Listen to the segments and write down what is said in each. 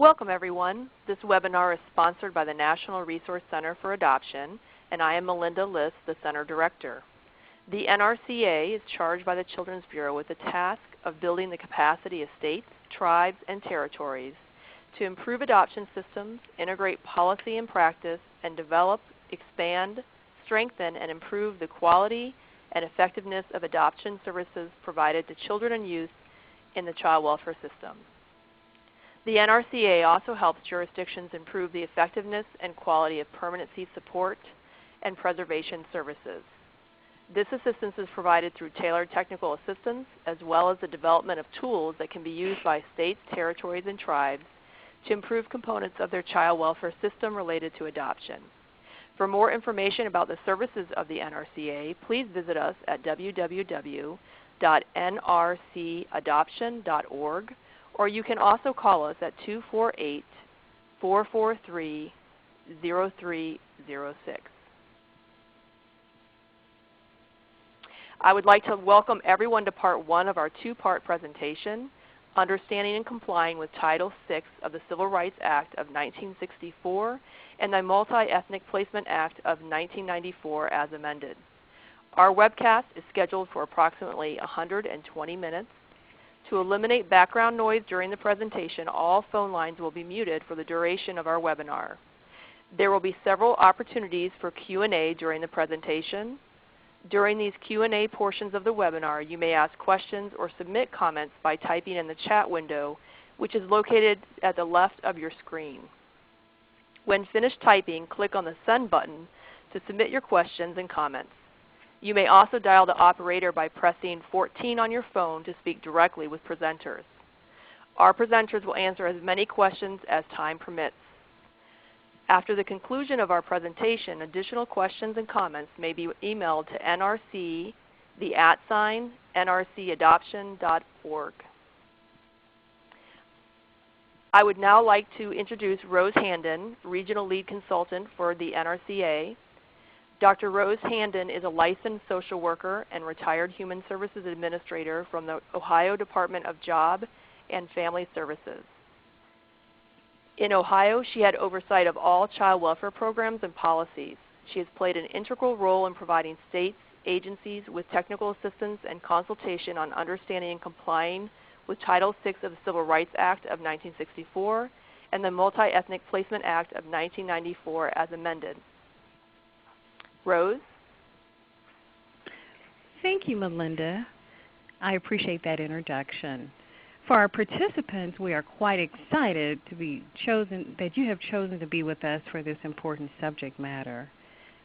Welcome everyone. This webinar is sponsored by the National Resource Center for Adoption, and I am Melinda List, the Center Director. The NRCA is charged by the Children's Bureau with the task of building the capacity of states, tribes, and territories to improve adoption systems, integrate policy and practice, and develop, expand, strengthen, and improve the quality and effectiveness of adoption services provided to children and youth in the child welfare system. The NRCA also helps jurisdictions improve the effectiveness and quality of permanency support and preservation services. This assistance is provided through tailored technical assistance as well as the development of tools that can be used by states, territories, and tribes to improve components of their child welfare system related to adoption. For more information about the services of the NRCA, please visit us at www.nrcadoption.org, or you can also call us at 248-443-0306. I would like to welcome everyone to Part 1 of our two-part presentation, Understanding and Complying with Title VI of the Civil Rights Act of 1964 and the Multi-Ethnic Placement Act of 1994 as amended. Our webcast is scheduled for approximately 120 minutes. To eliminate background noise during the presentation, all phone lines will be muted for the duration of our webinar. There will be several opportunities for Q&A during the presentation. During these Q&A portions of the webinar, you may ask questions or submit comments by typing in the chat window, which is located at the left of your screen. When finished typing, click on the Send button to submit your questions and comments. You may also dial the operator by pressing 14 on your phone to speak directly with presenters. Our presenters will answer as many questions as time permits. After the conclusion of our presentation, additional questions and comments may be emailed to nrc@nrcadoption.org. I would now like to introduce Rose Handon, Regional Lead Consultant for the NRCA. Dr. Rose Handon is a licensed social worker and retired Human Services Administrator from the Ohio Department of Job and Family Services. In Ohio, she had oversight of all child welfare programs and policies. She has played an integral role in providing states, agencies with technical assistance and consultation on understanding and complying with Title VI of the Civil Rights Act of 1964 and the Multi-Ethnic Placement Act of 1994 as amended. Rose? Thank you, Melinda. I appreciate that introduction. For our participants, we are quite excited that you have chosen to be with us for this important subject matter.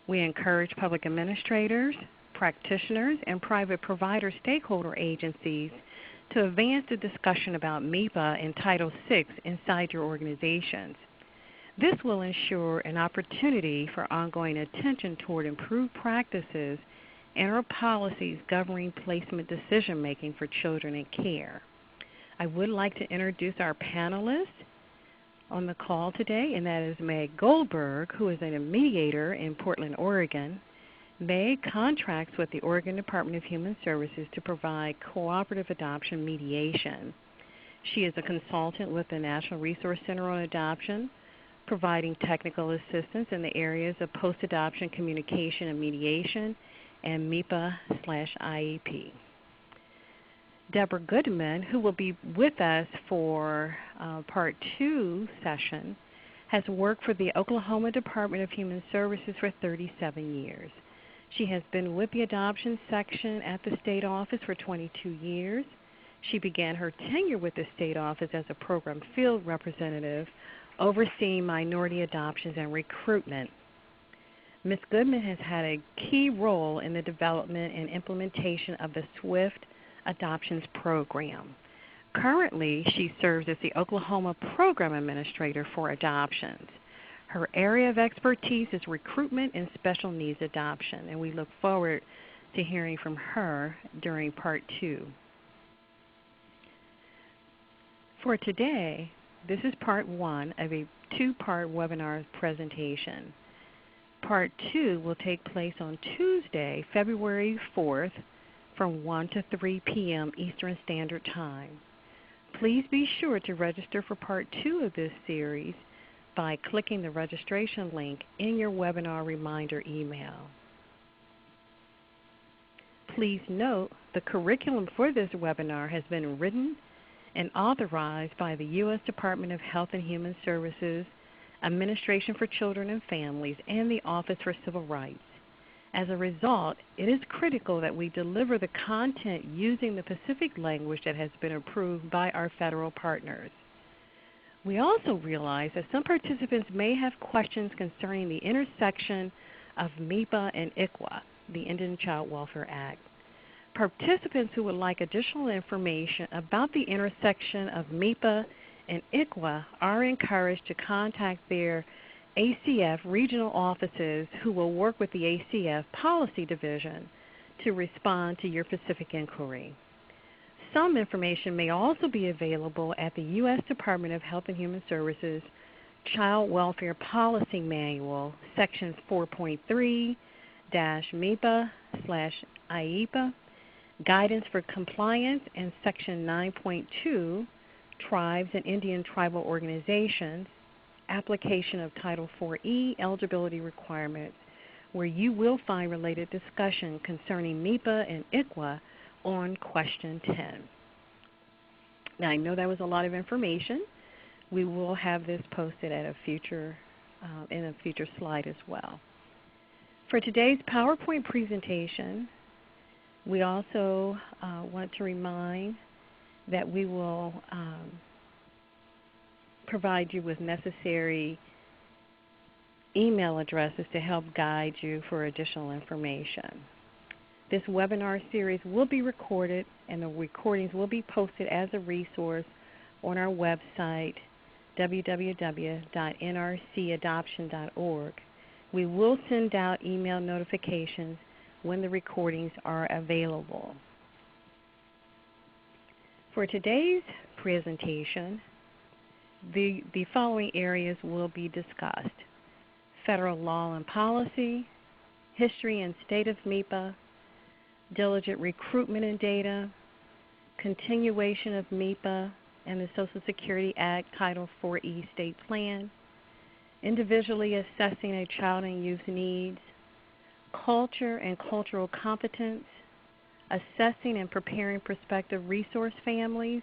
We encourage public administrators, practitioners, and private provider stakeholder agencies to advance the discussion about MEPA and Title VI inside your organizations. This will ensure an opportunity for ongoing attention toward improved practices and our policies governing placement decision-making for children in care. I would like to introduce our panelists on the call today, and that is Meg Goldberg, who is a mediator in Portland, Oregon. Meg contracts with the Oregon Department of Human Services to provide cooperative adoption mediation. She is a consultant with the National Resource Center on Adoption, providing technical assistance in the areas of post-adoption communication and mediation and MEPA/IEP. Deborah Goodman, who will be with us for Part 2 session, has worked for the Oklahoma Department of Human Services for 37 years. She has been with the adoption section at the state office for 22 years. She began her tenure with the state office as a program field representative overseeing minority adoptions and recruitment. Ms. Goodman has had a key role in the development and implementation of the SWIFT Adoptions Program. Currently, she serves as the Oklahoma Program Administrator for Adoptions. Her area of expertise is recruitment and special needs adoption, and we look forward to hearing from her during Part 2. For today, this is Part 1 of a two-part webinar presentation. Part 2 will take place on Tuesday, February 4th from 1 to 3 p.m. Eastern Standard Time. Please be sure to register for Part 2 of this series by clicking the registration link in your webinar reminder email. Please note the curriculum for this webinar has been written and authorized by the U.S. Department of Health and Human Services, Administration for Children and Families, and the Office for Civil Rights. As a result, it is critical that we deliver the content using the Pacific language that has been approved by our federal partners. We also realize that some participants may have questions concerning the intersection of MEPA and ICWA, the Indian Child Welfare Act. Participants who would like additional information about the intersection of MEPA and ICWA are encouraged to contact their ACF regional offices, who will work with the ACF Policy Division to respond to your specific inquiry. Some information may also be available at the U.S. Department of Health and Human Services Child Welfare Policy Manual, Section 4.3-MEPA/IEPA, Guidance for Compliance, and Section 9.2, Tribes and Indian Tribal Organizations, Application of Title 4E Eligibility Requirements, where you will find related discussion concerning MEPA and ICWA on Question 10. Now, I know that was a lot of information. We will have this posted at in a future slide as well. For today's PowerPoint presentation, we also want to remind that we will provide you with necessary email addresses to help guide you for additional information. This webinar series will be recorded, and the recordings will be posted as a resource on our website, www.nrcadoption.org. We will send out email notifications when the recordings are available. For today's presentation, the following areas will be discussed: federal law and policy, history and state of MEPA, diligent recruitment and data, continuation of MEPA and the Social Security Act Title 4E State Plan, individually assessing a child and youth needs, culture and cultural competence, assessing and preparing prospective resource families,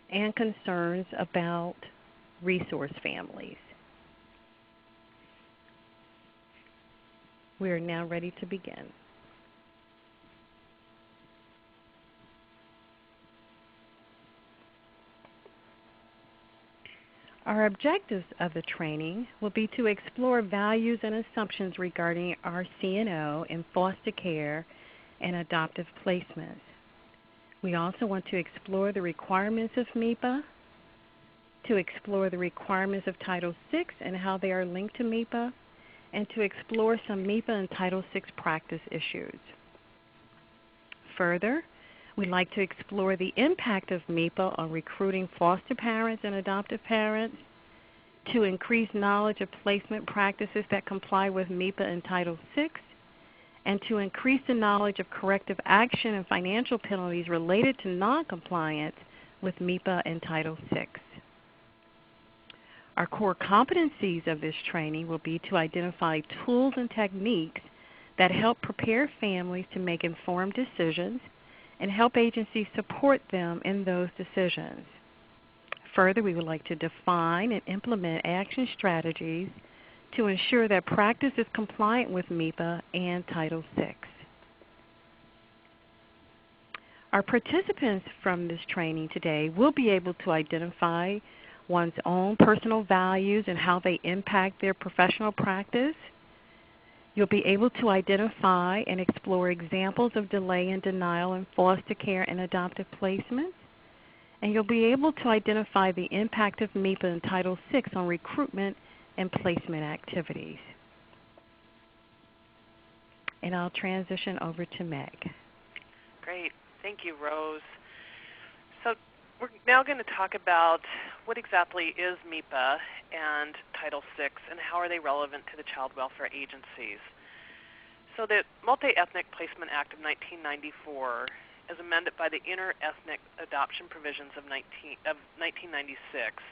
and concerns about resource families. We are now ready to begin. Our objectives of the training will be to explore values and assumptions regarding our C&O in foster care and adoptive placements. We also want to explore the requirements of MEPA, to explore the requirements of Title VI and how they are linked to MEPA, and to explore some MEPA and Title VI practice issues. Further, we'd like to explore the impact of MEPA on recruiting foster parents and adoptive parents, to increase knowledge of placement practices that comply with MEPA and Title VI, and to increase the knowledge of corrective action and financial penalties related to noncompliance with MEPA and Title VI. Our core competencies of this training will be to identify tools and techniques that help prepare families to make informed decisions and help agencies support them in those decisions. Further, we would like to define and implement action strategies to ensure that practice is compliant with MEPA and Title VI. Our participants from this training today will be able to identify one's own personal values and how they impact their professional practice. You'll be able to identify and explore examples of delay and denial in foster care and adoptive placements. And you'll be able to identify the impact of MEPA and Title VI on recruitment and placement activities. And I'll transition over to Meg. Great. Thank you, Rose. So we're now going to talk about what exactly is MEPA and Title VI and how are they relevant to the child welfare agencies. So the Multi-Ethnic Placement Act of 1994 as amended by the Inter-Ethnic Adoption Provisions of 1996,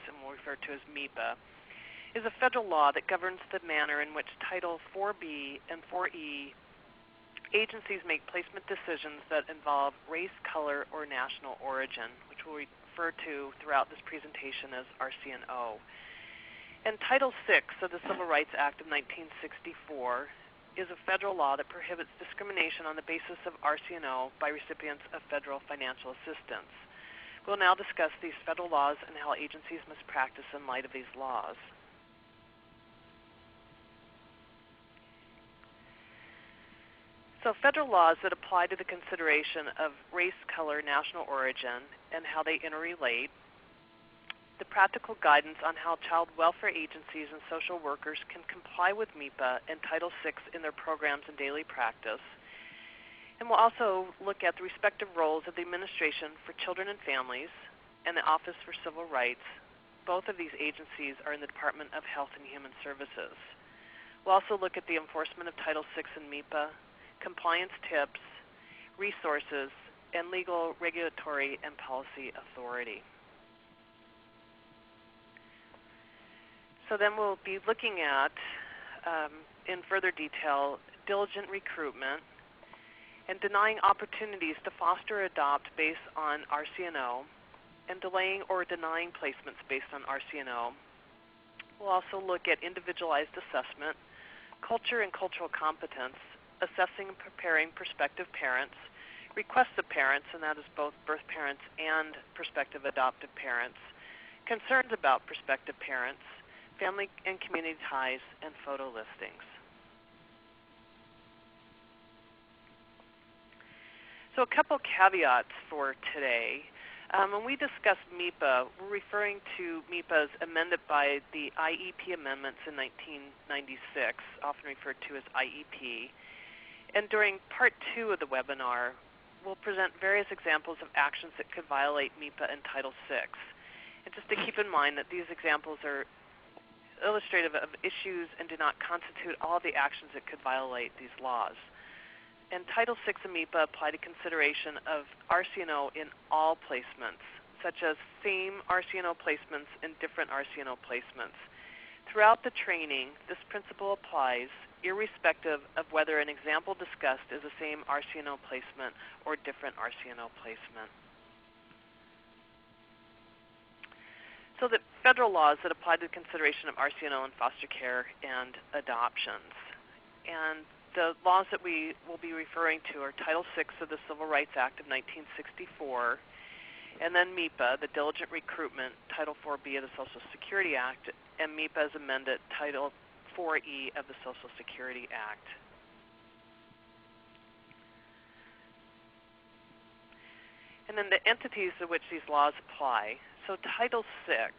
and we'll refer to as MEPA, is a federal law that governs the manner in which Title 4B and 4E agencies make placement decisions that involve race, color, or national origin, which we'll refer to throughout this presentation as RCNO. And Title 6 of the Civil Rights Act of 1964 is a federal law that prohibits discrimination on the basis of RCNO by recipients of federal financial assistance. We'll now discuss these federal laws and how agencies must practice in light of these laws. So federal laws that apply to the consideration of race, color, national origin, and how they interrelate, the practical guidance on how child welfare agencies and social workers can comply with MEPA and Title VI in their programs and daily practice. And we'll also look at the respective roles of the Administration for Children and Families and the Office for Civil Rights. Both of these agencies are in the Department of Health and Human Services. We'll also look at the enforcement of Title VI and MEPA, compliance tips, resources, and legal, regulatory, and policy authority. So then we'll be looking at, in further detail, diligent recruitment and denying opportunities to foster or adopt based on RCNO, and delaying or denying placements based on RCNO. We'll also look at individualized assessment, culture and cultural competence, assessing and preparing prospective parents, requests of parents, and that is both birth parents and prospective adoptive parents, concerns about prospective parents, family and community ties, and photo listings. So a couple caveats for today. When we discuss MEPA, we're referring to MEPA as amended by the IEP amendments in 1996, often referred to as IEP. And during part 2 of the webinar, we'll present various examples of actions that could violate MEPA and Title VI. And just to keep in mind that these examples are illustrative of issues and do not constitute all of the actions that could violate these laws. And Title VI and MEPA apply to consideration of RCNO in all placements, such as same RCNO placements and different RCNO placements. Throughout the training, this principle applies irrespective of whether an example discussed is the same RCNO placement or different RCNO placement. So the federal laws that apply to the consideration of RCNO in foster care and adoptions. And the laws that we will be referring to are Title VI of the Civil Rights Act of 1964, and then MEPA, the Diligent Recruitment, Title 4B of the Social Security Act, and MEPA as amended, Title 4E of the Social Security Act. And then the entities to which these laws apply. So Title VI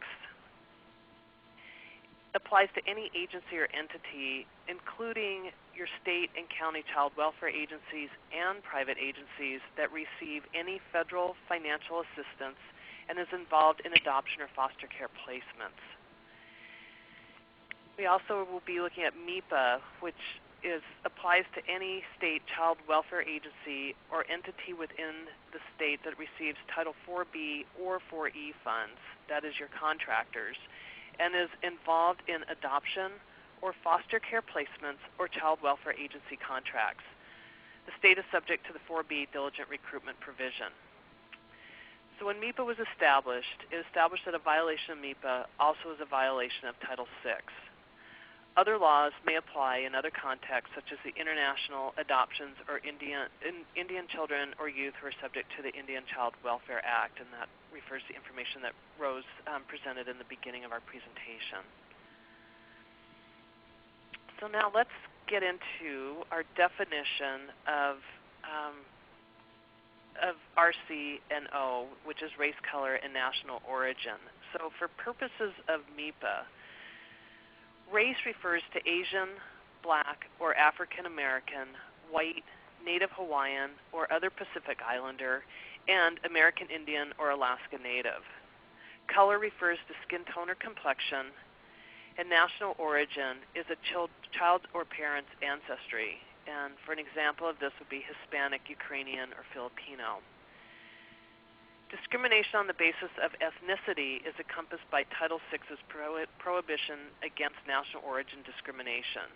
applies to any agency or entity, including your state and county child welfare agencies and private agencies that receive any federal financial assistance and is involved in adoption or foster care placements. We also will be looking at MEPA, which applies to any state child welfare agency or entity within the state that receives Title 4B or 4E funds, that is your contractors, and is involved in adoption or foster care placements or child welfare agency contracts. The state is subject to the 4B diligent recruitment provision. So when MEPA was established, it established that a violation of MEPA also is a violation of Title VI. Other laws may apply in other contexts, such as the international adoptions or Indian children or youth who are subject to the Indian Child Welfare Act, and that refers to information that Rose presented in the beginning of our presentation. So now let's get into our definition of RCNO, which is race, color, and national origin. So for purposes of MEPA, race refers to Asian, Black, or African American, white, Native Hawaiian, or other Pacific Islander, and American Indian or Alaska Native. Color refers to skin tone or complexion, and national origin is a child or parent's ancestry. And for an example of this would be Hispanic, Ukrainian, or Filipino. Discrimination on the basis of ethnicity is encompassed by Title VI's prohibition against national origin discrimination.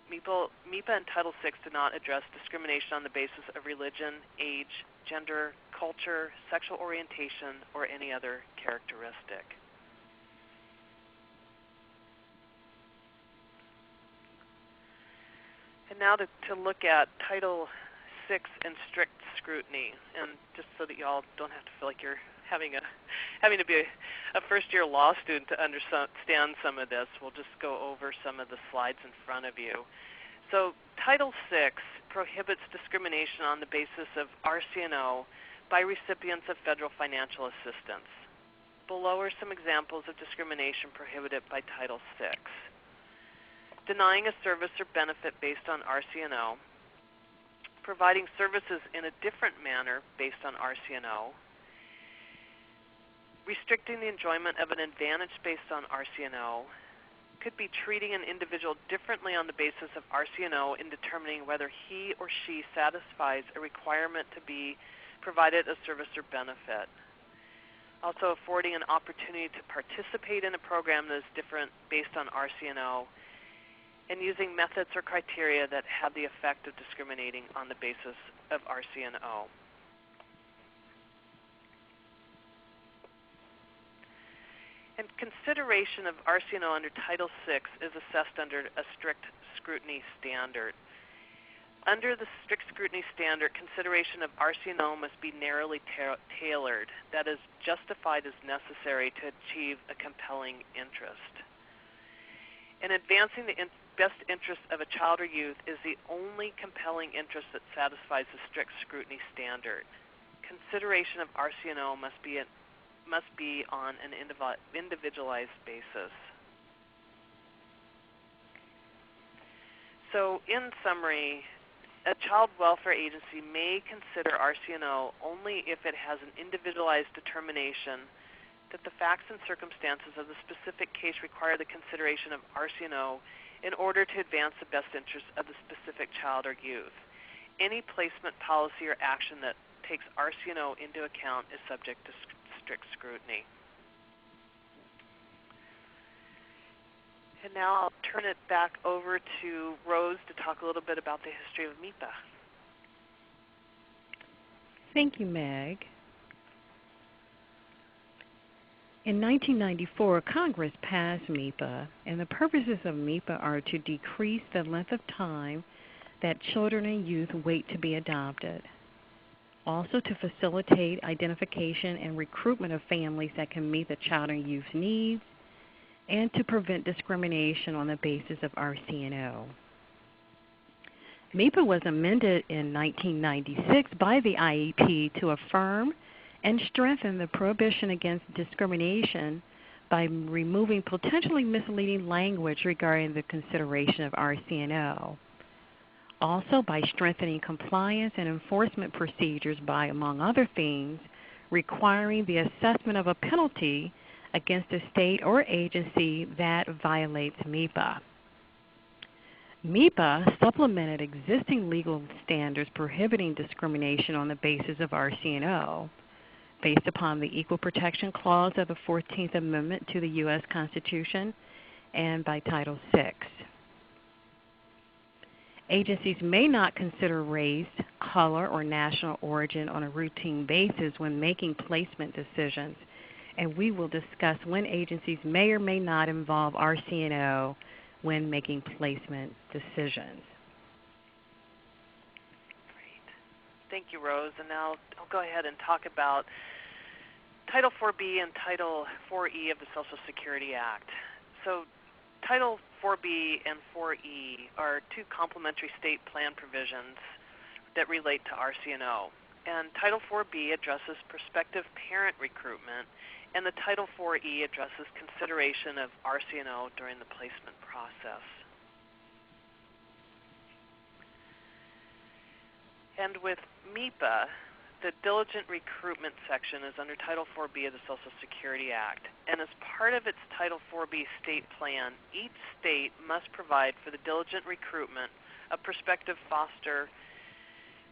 MEPA and Title VI do not address discrimination on the basis of religion, age, gender, culture, sexual orientation, or any other characteristic. And now to look at Title VI and strict scrutiny, and just so that y'all don't have to feel like you're having to be a first-year law student to understand some of this, we'll just go over some of the slides in front of you. So Title VI prohibits discrimination on the basis of RCNO by recipients of federal financial assistance. Below are some examples of discrimination prohibited by Title VI. Denying a service or benefit based on RCNO, providing services in a different manner based on RCNO, restricting the enjoyment of an advantage based on RCNO, could be treating an individual differently on the basis of RCNO in determining whether he or she satisfies a requirement to be provided a service or benefit. Also affording an opportunity to participate in a program that is different based on RCNO, and using methods or criteria that have the effect of discriminating on the basis of RCNO. And consideration of RCNO under Title VI is assessed under a strict scrutiny standard. Under the strict scrutiny standard, consideration of RCNO must be narrowly tailored, that is, justified as necessary to achieve a compelling interest. And advancing the best interest of a child or youth is the only compelling interest that satisfies the strict scrutiny standard. Consideration of RCNO must be on an individualized basis. So in summary, a child welfare agency may consider RCNO only if it has an individualized determination that the facts and circumstances of the specific case require the consideration of RCNO in order to advance the best interests of the specific child or youth. Any placement policy or action that takes RCNO into account is subject to strict scrutiny. And now I'll turn it back over to Rose to talk a little bit about the history of MEPA. Thank you, Meg. In 1994, Congress passed MEPA, and the purposes of MEPA are to decrease the length of time that children and youth wait to be adopted, also to facilitate identification and recruitment of families that can meet the child and youth's needs, and to prevent discrimination on the basis of RCNO. MEPA was amended in 1996 by the IEP to affirm and strengthen the prohibition against discrimination by removing potentially misleading language regarding the consideration of RCNO. Also by strengthening compliance and enforcement procedures by, among other things, requiring the assessment of a penalty against a state or agency that violates MEPA. MEPA supplemented existing legal standards prohibiting discrimination on the basis of RCNO, based upon the Equal Protection Clause of the 14th Amendment to the U.S. Constitution and by Title VI. Agencies may not consider race, color, or national origin on a routine basis when making placement decisions, and we will discuss when agencies may or may not involve RCNO when making placement decisions. Thank you, Rose. And now I'll go ahead and talk about Title 4B and Title 4E of the Social Security Act. So Title 4B and 4E are two complementary state plan provisions that relate to RCNO. And Title 4B addresses prospective parent recruitment, and the Title 4E addresses consideration of RCNO during the placement process. And with MEPA, the diligent recruitment section is under Title 4B of the Social Security Act. And as part of its Title 4B state plan, each state must provide for the diligent recruitment of prospective foster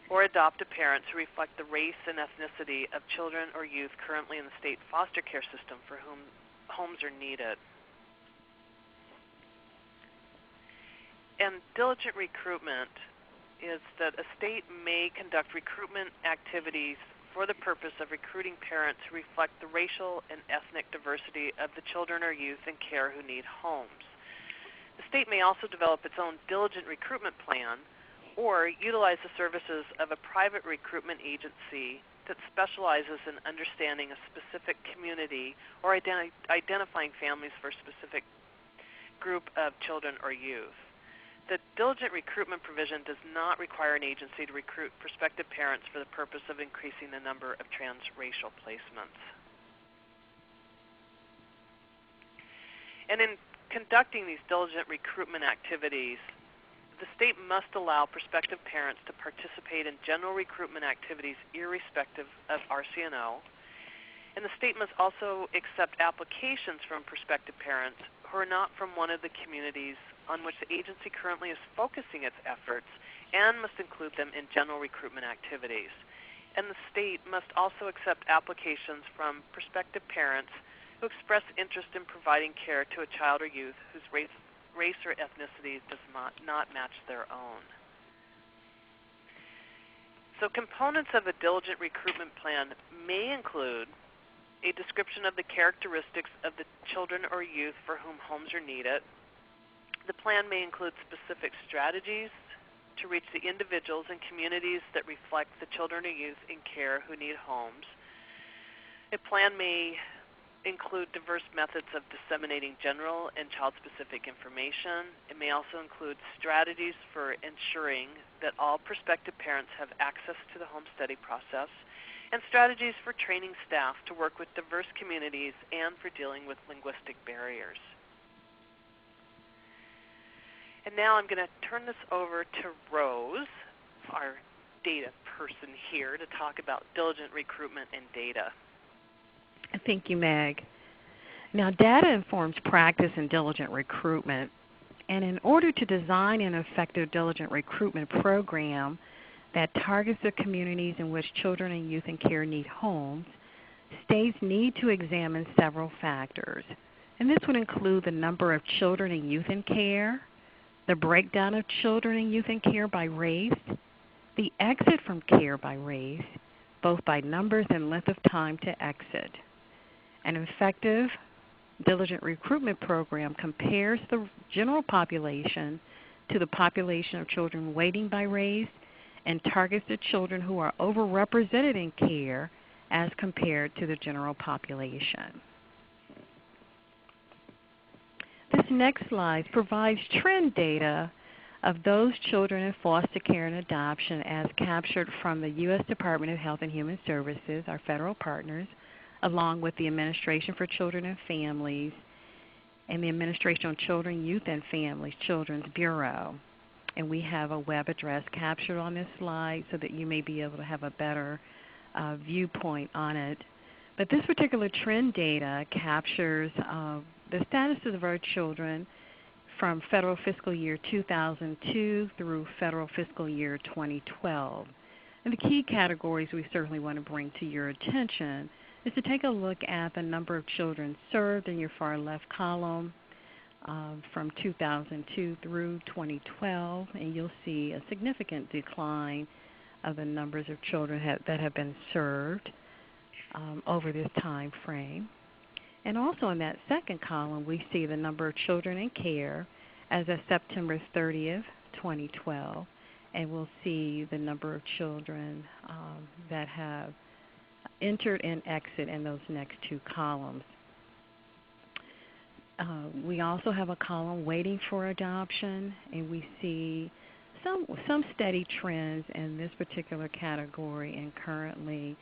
or adoptive parents who reflect the race and ethnicity of children or youth currently in the state foster care system for whom homes are needed. And diligent recruitment is that a state may conduct recruitment activities for the purpose of recruiting parents who reflect the racial and ethnic diversity of the children or youth in care who need homes. The state may also develop its own diligent recruitment plan or utilize the services of a private recruitment agency that specializes in understanding a specific community or identifying families for a specific group of children or youth. The diligent recruitment provision does not require an agency to recruit prospective parents for the purpose of increasing the number of transracial placements. And in conducting these diligent recruitment activities, the state must allow prospective parents to participate in general recruitment activities irrespective of RCNO. And the state must also accept applications from prospective parents who are not from one of the communities on which the agency currently is focusing its efforts, and must include them in general recruitment activities. And the state must also accept applications from prospective parents who express interest in providing care to a child or youth whose race or ethnicity does not match their own. So components of a diligent recruitment plan may include a description of the characteristics of the children or youth for whom homes are needed. The plan may include specific strategies to reach the individuals and communities that reflect the children or youth in care who need homes. A plan may include diverse methods of disseminating general and child-specific information. It may also include strategies for ensuring that all prospective parents have access to the home study process, and strategies for training staff to work with diverse communities and for dealing with linguistic barriers. And now I'm going to turn this over to Rose, our data person here, to talk about diligent recruitment and data. Thank you, Meg. Now, data informs practice in diligent recruitment. And in order to design an effective diligent recruitment program that targets the communities in which children and youth in care need homes, states need to examine several factors. And this would include the number of children and youth in care, the breakdown of children and youth in care by race, the exit from care by race, both by numbers and length of time to exit. An effective diligent recruitment program compares the general population to the population of children waiting by race and targets the children who are overrepresented in care as compared to the general population. This next slide provides trend data of those children in foster care and adoption as captured from the U.S. Department of Health and Human Services, our federal partners, along with the Administration for Children and Families and the Administration on Children, Youth, and Families, Children's Bureau. And we have a web address captured on this slide so that you may be able to have a better viewpoint on it. But this particular trend data captures the status of our children from federal fiscal year 2002 through federal fiscal year 2012. And the key categories we certainly want to bring to your attention is to take a look at the number of children served in your far left column from 2002 through 2012, and you'll see a significant decline of the numbers of children that have been served over this time frame. And also in that second column, we see the number of children in care as of September 30th, 2012, and we'll see the number of children that have entered and exit in those next two columns. We also have a column waiting for adoption, and we see some steady trends in this particular category, and currently,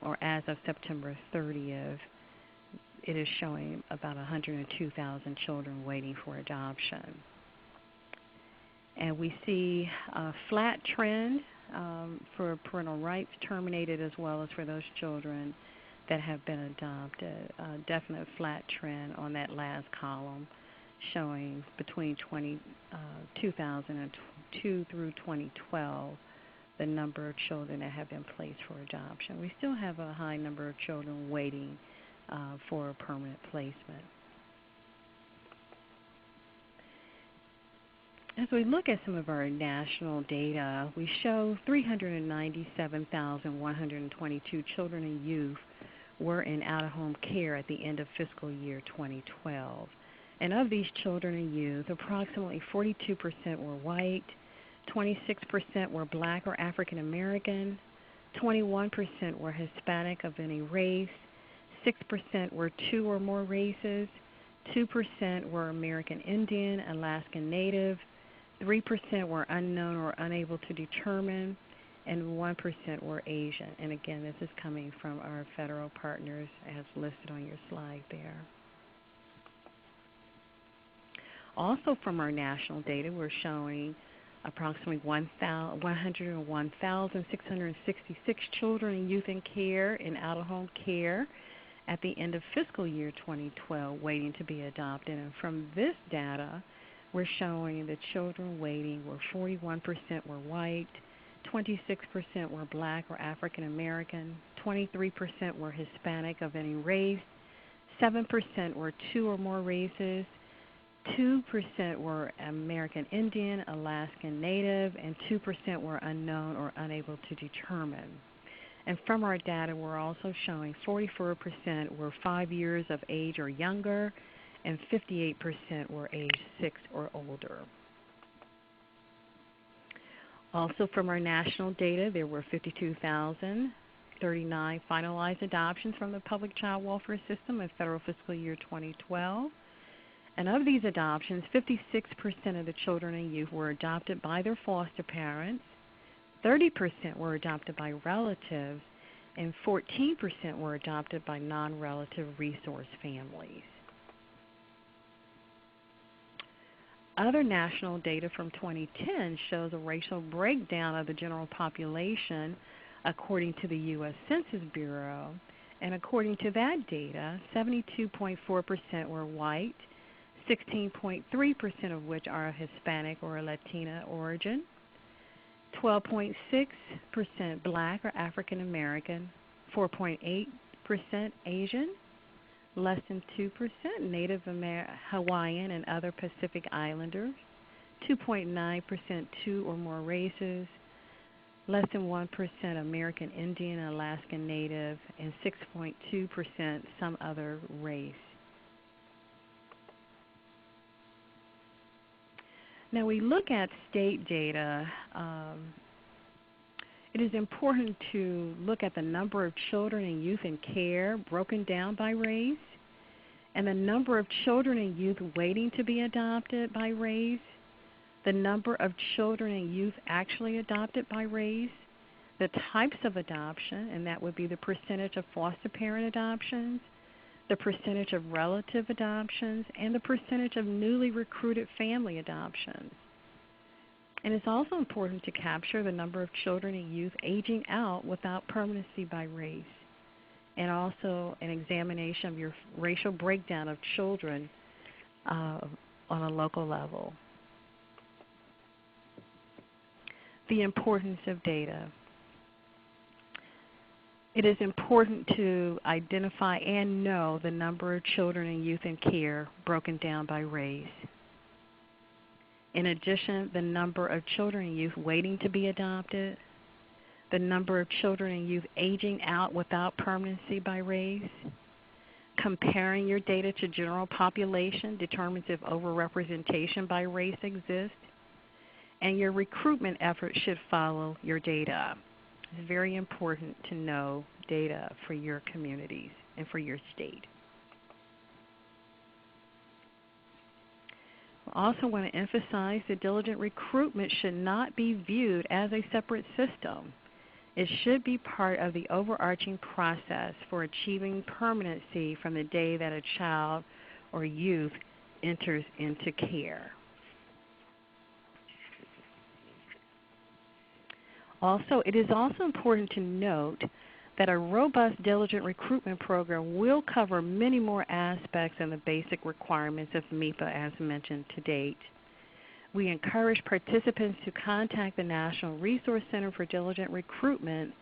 or as of September 30th, it is showing about 102,000 children waiting for adoption. And we see a flat trend for parental rights terminated, as well as for those children that have been adopted. A definite flat trend on that last column, showing between 2002 through 2012 the number of children that have been placed for adoption. We still have a high number of children waiting for a permanent placement. As we look at some of our national data, we show 397,122 children and youth were in out-of-home care at the end of fiscal year 2012. And of these children and youth, approximately 42% were white, 26% were black or African American, 21% were Hispanic of any race, 6% were two or more races, 2% were American Indian, Alaskan Native, 3% were unknown or unable to determine, and 1% were Asian. And again, this is coming from our federal partners as listed on your slide there. Also from our national data, we're showing approximately 101,666 children and youth in care in out-of-home care at the end of fiscal year 2012 waiting to be adopted. And from this data, we're showing the children waiting were 41% were white, 26% were black or African American, 23% were Hispanic of any race, 7% were two or more races, 2% were American Indian, Alaskan Native, and 2% were unknown or unable to determine. And from our data, we're also showing 44% were 5 years of age or younger, and 58% were age 6 or older. Also from our national data, there were 52,039 finalized adoptions from the public child welfare system in federal fiscal year 2012. And of these adoptions, 56% of the children and youth were adopted by their foster parents, 30% were adopted by relatives, and 14% were adopted by non-relative resource families. Other national data from 2010 shows a racial breakdown of the general population according to the U.S. Census Bureau. And according to that data, 72.4% were white, 16.3% of which are Hispanic or Latina origin, 12.6% black or African American, 4.8% Asian, less than 2% Native Hawaiian and other Pacific Islanders, 2.9% two or more races, less than 1% American Indian and Alaskan Native, and 6.2% some other race. Now we look at state data. It is important to look at the number of children and youth in care broken down by race, and the number of children and youth waiting to be adopted by race, the number of children and youth actually adopted by race, the types of adoption, and that would be the percentage of foster parent adoptions, the percentage of relative adoptions, and the percentage of newly recruited family adoptions. And it's also important to capture the number of children and youth aging out without permanency by race, and also an examination of your racial breakdown of children on a local level. The importance of data. It is important to identify and know the number of children and youth in care broken down by race. In addition, the number of children and youth waiting to be adopted, the number of children and youth aging out without permanency by race. Comparing your data to general population determines if overrepresentation by race exists, and your recruitment efforts should follow your data. It's very important to know data for your communities and for your state. I also want to emphasize that diligent recruitment should not be viewed as a separate system. It should be part of the overarching process for achieving permanency from the day that a child or youth enters into care. Also, it is also important to note that a robust, diligent recruitment program will cover many more aspects than the basic requirements of MEPA as mentioned to date. We encourage participants to contact the National Resource Center for Diligent Recruitment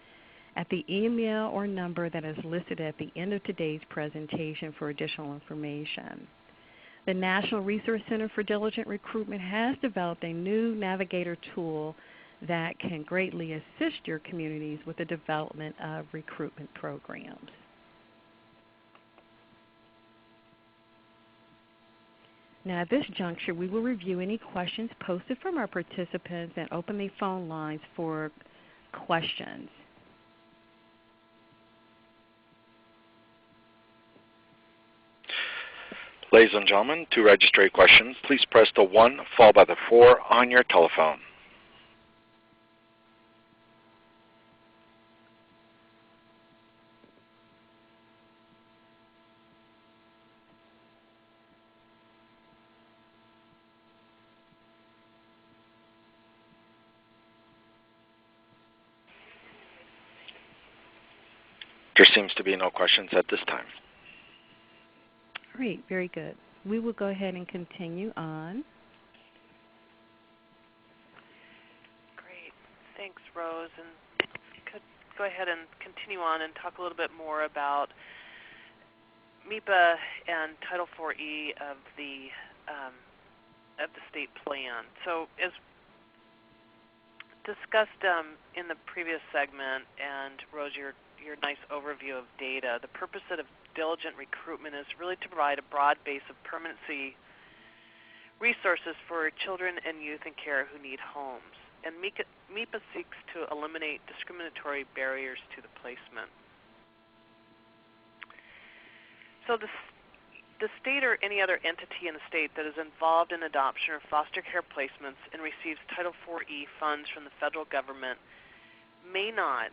at the email or number that is listed at the end of today's presentation for additional information. The National Resource Center for Diligent Recruitment has developed a new navigator tool that can greatly assist your communities with the development of recruitment programs. Now at this juncture, we will review any questions posted from our participants and open the phone lines for questions. Ladies and gentlemen, to register a question, please press the 1 followed by the 4 on your telephone. There seems to be no questions at this time. Great, very good. We will go ahead and continue on. Great. Thanks, Rose. And could go ahead and continue on and talk a little bit more about MEPA and Title IV-E of the state plan. So as discussed in the previous segment, and Rose, your nice overview of data, the purpose of diligent recruitment is really to provide a broad base of permanency resources for children and youth in care who need homes. And MEPA seeks to eliminate discriminatory barriers to the placement. So the state or any other entity in the state that is involved in adoption or foster care placements and receives Title IV-E funds from the federal government may not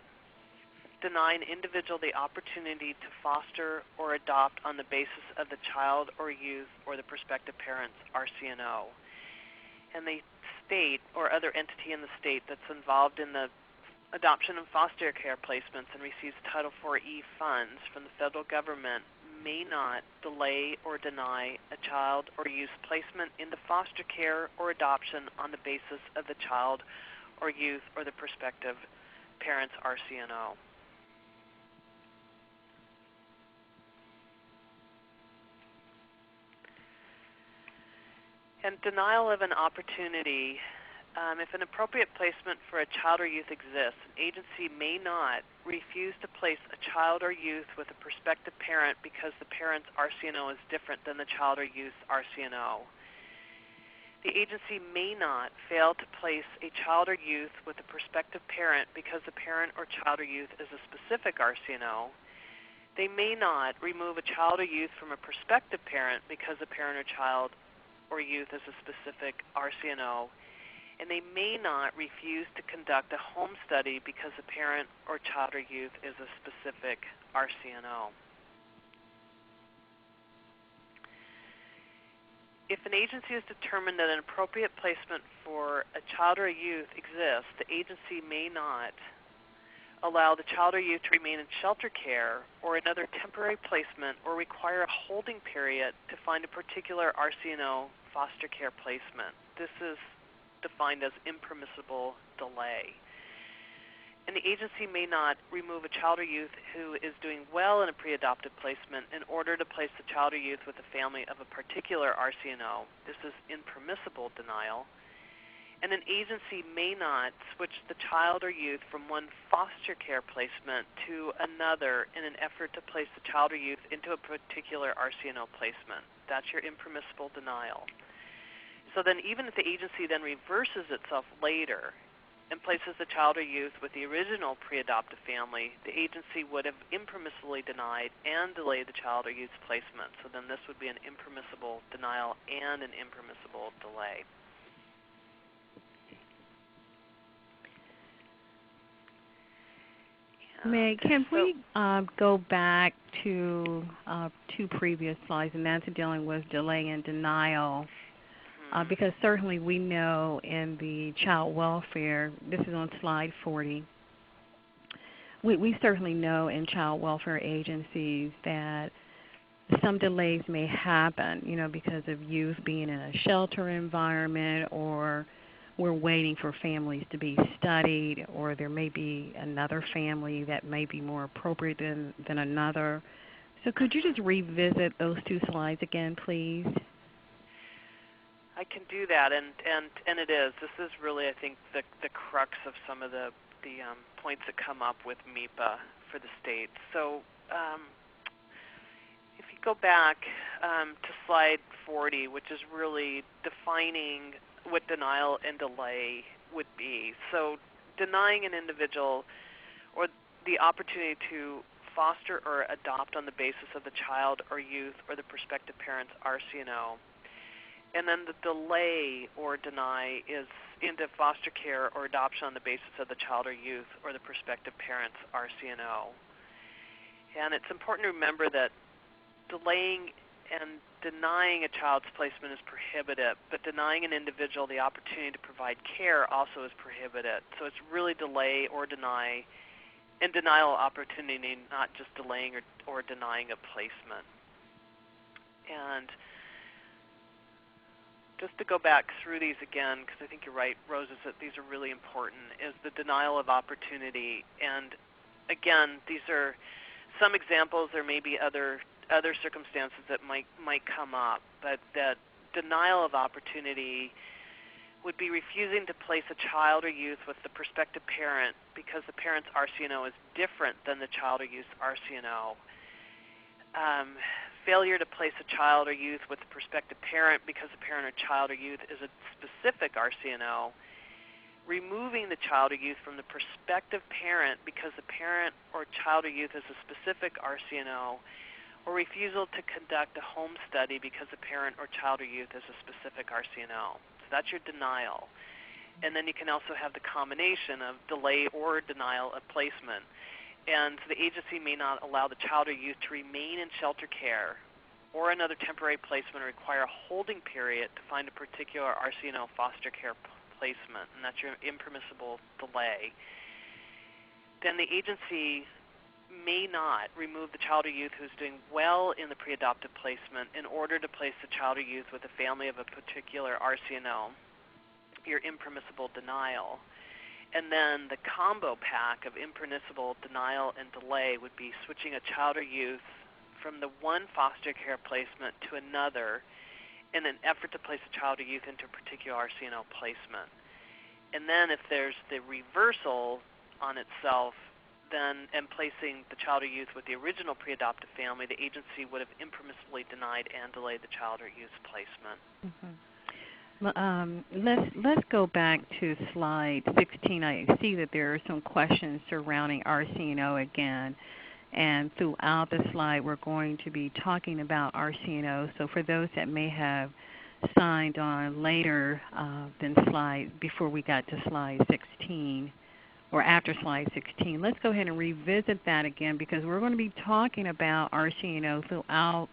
deny an individual the opportunity to foster or adopt on the basis of the child or youth or the prospective parent's RCNO. And the state or other entity in the state that's involved in the adoption and foster care placements and receives Title IV-E funds from the federal government may not delay or deny a child or youth placement into foster care or adoption on the basis of the child or youth or the prospective parent's RCNO. And denial of an opportunity. If an appropriate placement for a child or youth exists, an agency may not refuse to place a child or youth with a prospective parent because the parent's RCNO is different than the child or youth's RCNO. The agency may not fail to place a child or youth with a prospective parent because the parent or child or youth is a specific RCNO. They may not remove a child or youth from a prospective parent because the parent or child or youth is a specific RCNO, and they may not refuse to conduct a home study because the parent or child or youth is a specific RCNO. If an agency has determined that an appropriate placement for a child or a youth exists, the agency may not allow the child or youth to remain in shelter care or another temporary placement or require a holding period to find a particular RCNO foster care placement. This is defined as impermissible delay. And the agency may not remove a child or youth who is doing well in a pre-adopted placement in order to place the child or youth with a family of a particular RCNO. This is impermissible denial. And an agency may not switch the child or youth from one foster care placement to another in an effort to place the child or youth into a particular RCNO placement. That's your impermissible denial. So then even if the agency then reverses itself later and places the child or youth with the original pre-adoptive family, the agency would have impermissibly denied and delayed the child or youth's placement. So then this would be an impermissible denial and an impermissible delay. Meg, can we go back to two previous slides, and that's dealing with delay and denial? Because certainly we know in the child welfare, this is on slide 40, we certainly know in child welfare agencies that some delays may happen, because of youth being in a shelter environment, or we're waiting for families to be studied, or there may be another family that may be more appropriate than another. So could you just revisit those 2 slides again, please? I can do that, and it is. This is really, I think, the crux of some of the points that come up with MEPA for the state. So if you go back to slide 40, which is really defining what denial and delay would be. So denying an individual or the opportunity to foster or adopt on the basis of the child or youth or the prospective parent's RCNO. And then the delay or deny is into foster care or adoption on the basis of the child or youth or the prospective parent's RCNO. And it's important to remember that delaying and denying a child's placement is prohibited, but denying an individual the opportunity to provide care also is prohibited. So it's really delay or deny, and denial of opportunity, not just delaying or denying a placement. And just to go back through these again, because I think you're right, Rose, is that these are really important, is the denial of opportunity. And again, these are some examples. There may be other circumstances that might come up, but that denial of opportunity would be refusing to place a child or youth with the prospective parent because the parent's RCNO is different than the child or youth's RCNO. Failure to place a child or youth with the prospective parent because the parent or child or youth is a specific RCNO. Removing the child or youth from the prospective parent because the parent or child or youth is a specific RCNO. Or refusal to conduct a home study because the parent or child or youth is a specific RCNO. So that's your denial. And then you can also have the combination of delay or denial of placement. And the agency may not allow the child or youth to remain in shelter care or another temporary placement or require a holding period to find a particular RCNO foster care placement, and that's your impermissible delay. Then the agency may not remove the child or youth who's doing well in the pre-adoptive placement in order to place the child or youth with a family of a particular RCNO, your impermissible denial. And then the combo pack of impermissible denial and delay would be switching a child or youth from the one foster care placement to another in an effort to place a child or youth into a particular RCNO placement. And then if there's the reversal on itself, then and placing the child or youth with the original pre-adoptive family, the agency would have impermissibly denied and delayed the child or youth's placement. Let's go back to slide 16. I see that there are some questions surrounding RCNO again, and throughout the slide we're going to be talking about RCNO. So for those that may have signed on later than before we got to slide 16, or after slide 16, let's go ahead and revisit that again, because we're going to be talking about RCNO throughout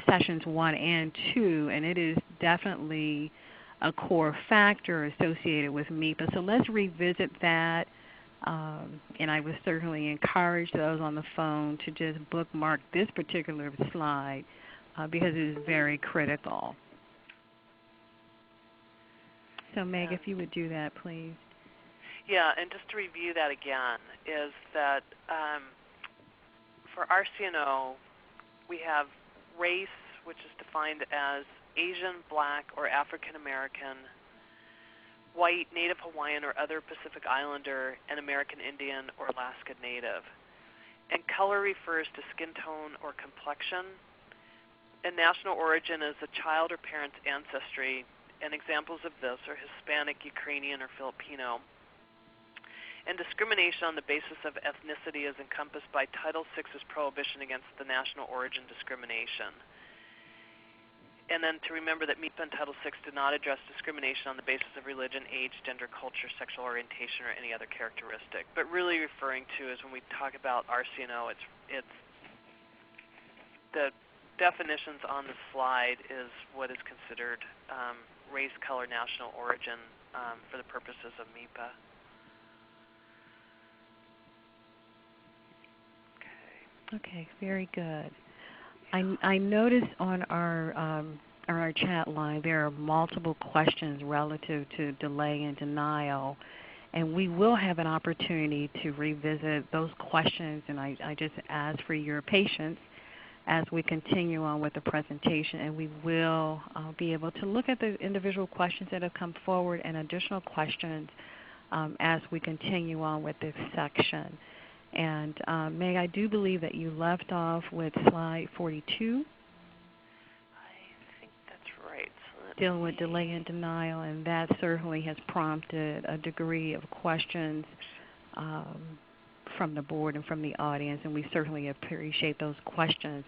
sessions 1 and 2, and it is definitely a core factor associated with MEPA. So let's revisit that, and I would certainly encourage those on the phone to just bookmark this particular slide because it is very critical. So Meg, if you would do that, please. Yeah, and just to review that again, is that for RCNO, we have race, which is defined as Asian, Black, or African American, white, Native Hawaiian, or other Pacific Islander, and American Indian or Alaska Native. And color refers to skin tone or complexion. And national origin is a child or parent's ancestry, and examples of this are Hispanic, Ukrainian, or Filipino. And discrimination on the basis of ethnicity is encompassed by Title VI's prohibition against the national origin discrimination. And then to remember that MEPA and Title VI do not address discrimination on the basis of religion, age, gender, culture, sexual orientation, or any other characteristic. But really referring to is when we talk about RCNO, it's the definitions on the slide is what is considered race, color, national origin for the purposes of MEPA. Okay, very good. I noticed on our chat line there are multiple questions relative to delay and denial, and we will have an opportunity to revisit those questions, and I just ask for your patience as we continue on with the presentation, and we will be able to look at the individual questions that have come forward and additional questions as we continue on with this section. And Meg, I do believe that you left off with slide 42. I think that's right. So dealing with delay and denial, and that certainly has prompted a degree of questions from the board and from the audience, and we certainly appreciate those questions.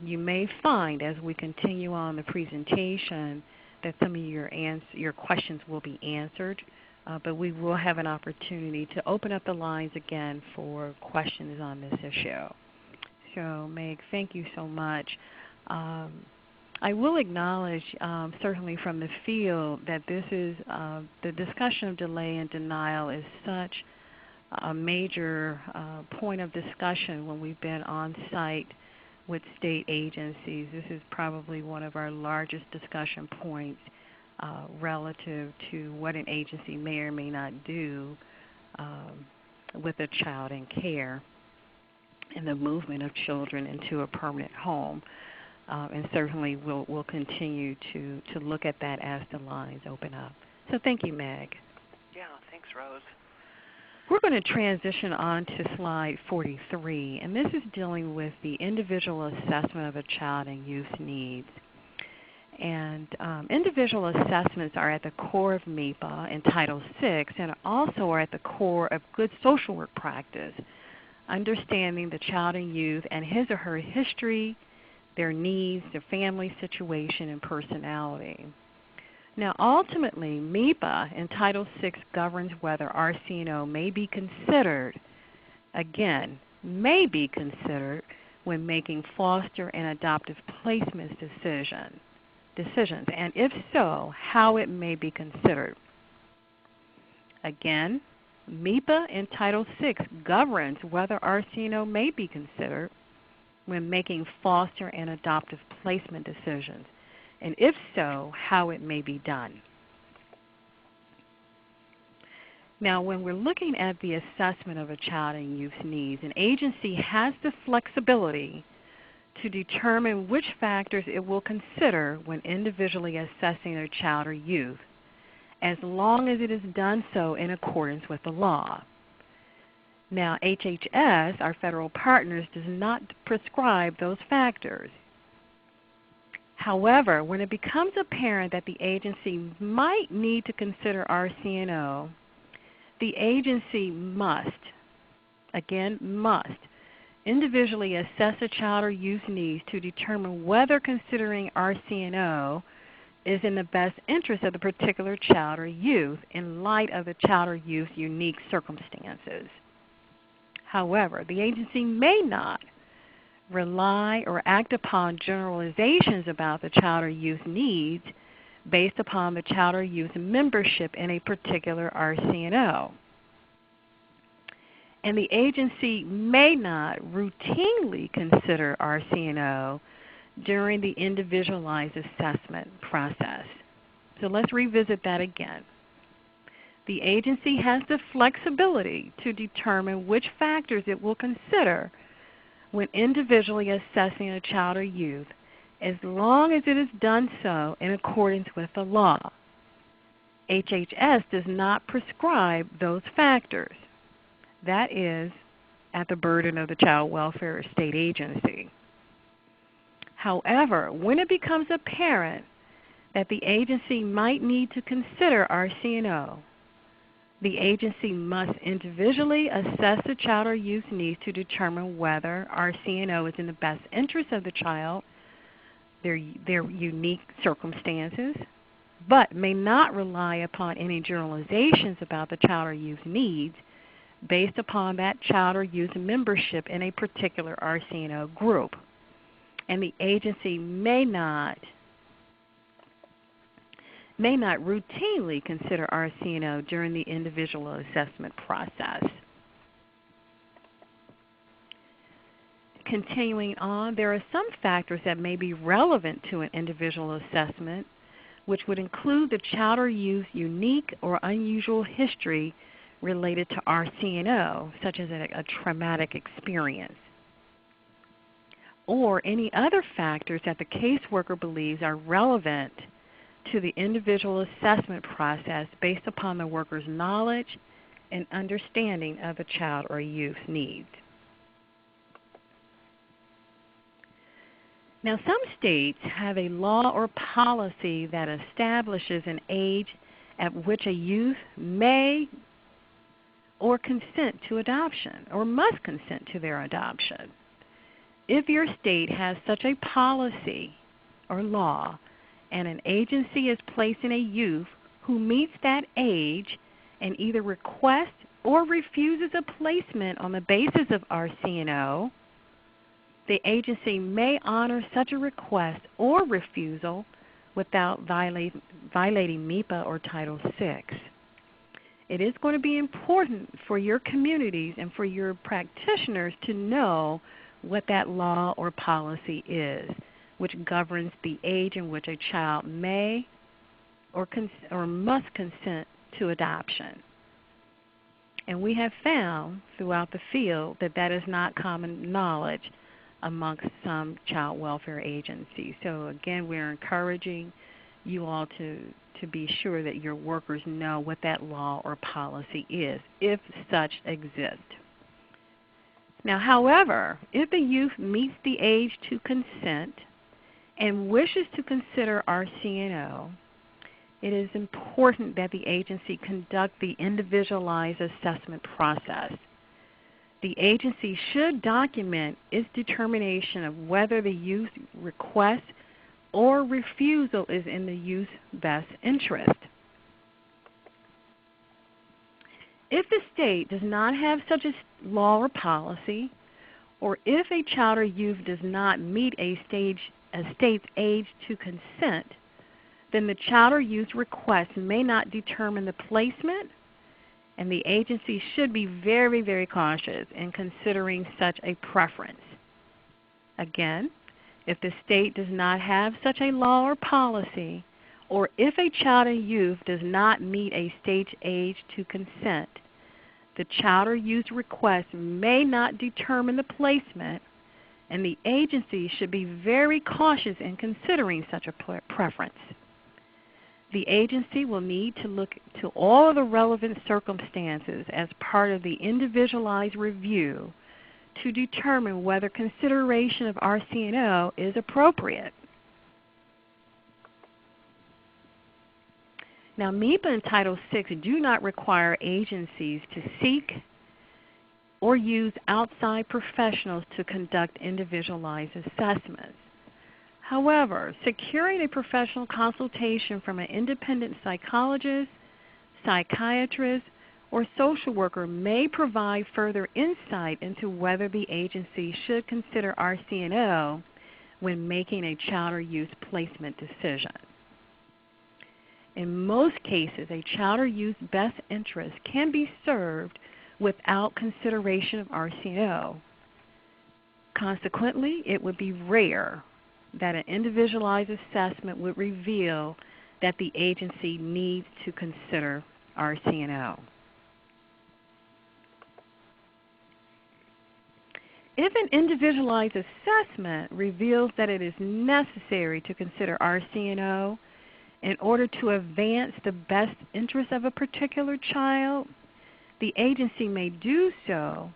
You may find as we continue on the presentation that some of your questions will be answered, but we will have an opportunity to open up the lines again for questions on this issue. So Meg, thank you so much. I will acknowledge certainly from the field that this is the discussion of delay and denial is such a major point of discussion when we've been on site with state agencies. This is probably one of our largest discussion points relative to what an agency may or may not do with a child in care and the movement of children into a permanent home. And certainly we'll continue to look at that as the lines open up. So thank you, Meg. Yeah, thanks, Rose. We're going to transition on to slide 43, and this is dealing with the individual assessment of a child and youth's needs. And individual assessments are at the core of MEPA and Title VI, and also are at the core of good social work practice, understanding the child and youth and his or her history, their needs, their family situation, and personality. Now, ultimately, MEPA in Title VI governs whether RCNO may be considered, again, may be considered when making foster and adoptive placement decisions, and if so, how it may be considered. Again, MEPA in Title VI governs whether RCNO may be considered when making foster and adoptive placement decisions, and if so, how it may be done. Now, when we're looking at the assessment of a child and youth's needs, an agency has the flexibility to determine which factors it will consider when individually assessing their child or youth, as long as it is done so in accordance with the law. Now, HHS, our federal partners, does not prescribe those factors. However, when it becomes apparent that the agency might need to consider RCNO, the agency must, again, must, individually assess a child or youth's needs to determine whether considering RCNO is in the best interest of the particular child or youth in light of the child or youth's unique circumstances. However, the agency may not rely or act upon generalizations about the child or youth needs based upon the child or youth membership in a particular RCNO. And the agency may not routinely consider RCNO during the individualized assessment process. So let's revisit that again. The agency has the flexibility to determine which factors it will consider when individually assessing a child or youth, as long as it is done so in accordance with the law. HHS does not prescribe those factors. That is at the burden of the Child Welfare State Agency. However, when it becomes apparent that the agency might need to consider RCNO, the agency must individually assess the child or youth's needs to determine whether RCNO is in the best interest of the child, their unique circumstances, but may not rely upon any generalizations about the child or youth's needs based upon that child or youth membership in a particular RCNO group. And the agency may not routinely consider RCNO during the individual assessment process. continuing on, there are some factors that may be relevant to an individual assessment, which would include the child or youth's unique or unusual history related to RCNO, such as a traumatic experience, or any other factors that the caseworker believes are relevant to the individual assessment process based upon the worker's knowledge and understanding of the child or youth's needs. Now, some states have a law or policy that establishes an age at which a youth may or consent to adoption or must consent to their adoption. If your state has such a policy or law and an agency is placing a youth who meets that age and either requests or refuses a placement on the basis of RCNO, the agency may honor such a request or refusal without violating MEPA or Title VI. It is going to be important for your communities and for your practitioners to know what that law or policy is, which governs the age in which a child may or must consent to adoption. And we have found throughout the field that that is not common knowledge amongst some child welfare agencies. So again, we're encouraging you all to be sure that your workers know what that law or policy is, if such exists. Now, however, if the youth meets the age to consent and wishes to consider RCNO, it is important that the agency conduct the individualized assessment process. The agency should document its determination of whether the youth's request or refusal is in the youth's best interest. If the state does not have such a law or policy, or if a child or youth does not meet a state's age to consent, then the child or youth's request may not determine the placement, and the agency should be very, very cautious in considering such a preference. Again, if the state does not have such a law or policy, or if a child or youth does not meet a state's age to consent, the child or youth's request may not determine the placement, and the agency should be very cautious in considering such a preference. The agency will need to look to all of the relevant circumstances as part of the individualized review to determine whether consideration of RCNO is appropriate. Now, MEPA and Title VI do not require agencies to seek or use outside professionals to conduct individualized assessments. However, securing a professional consultation from an independent psychologist, psychiatrist, or social worker may provide further insight into whether the agency should consider RCNO when making a child or youth placement decision. In most cases, a child or youth's best interest can be served without consideration of RCNO. Consequently, it would be rare that an individualized assessment would reveal that the agency needs to consider RCNO. If an individualized assessment reveals that it is necessary to consider RCNO in order to advance the best interest of a particular child, the agency may do so,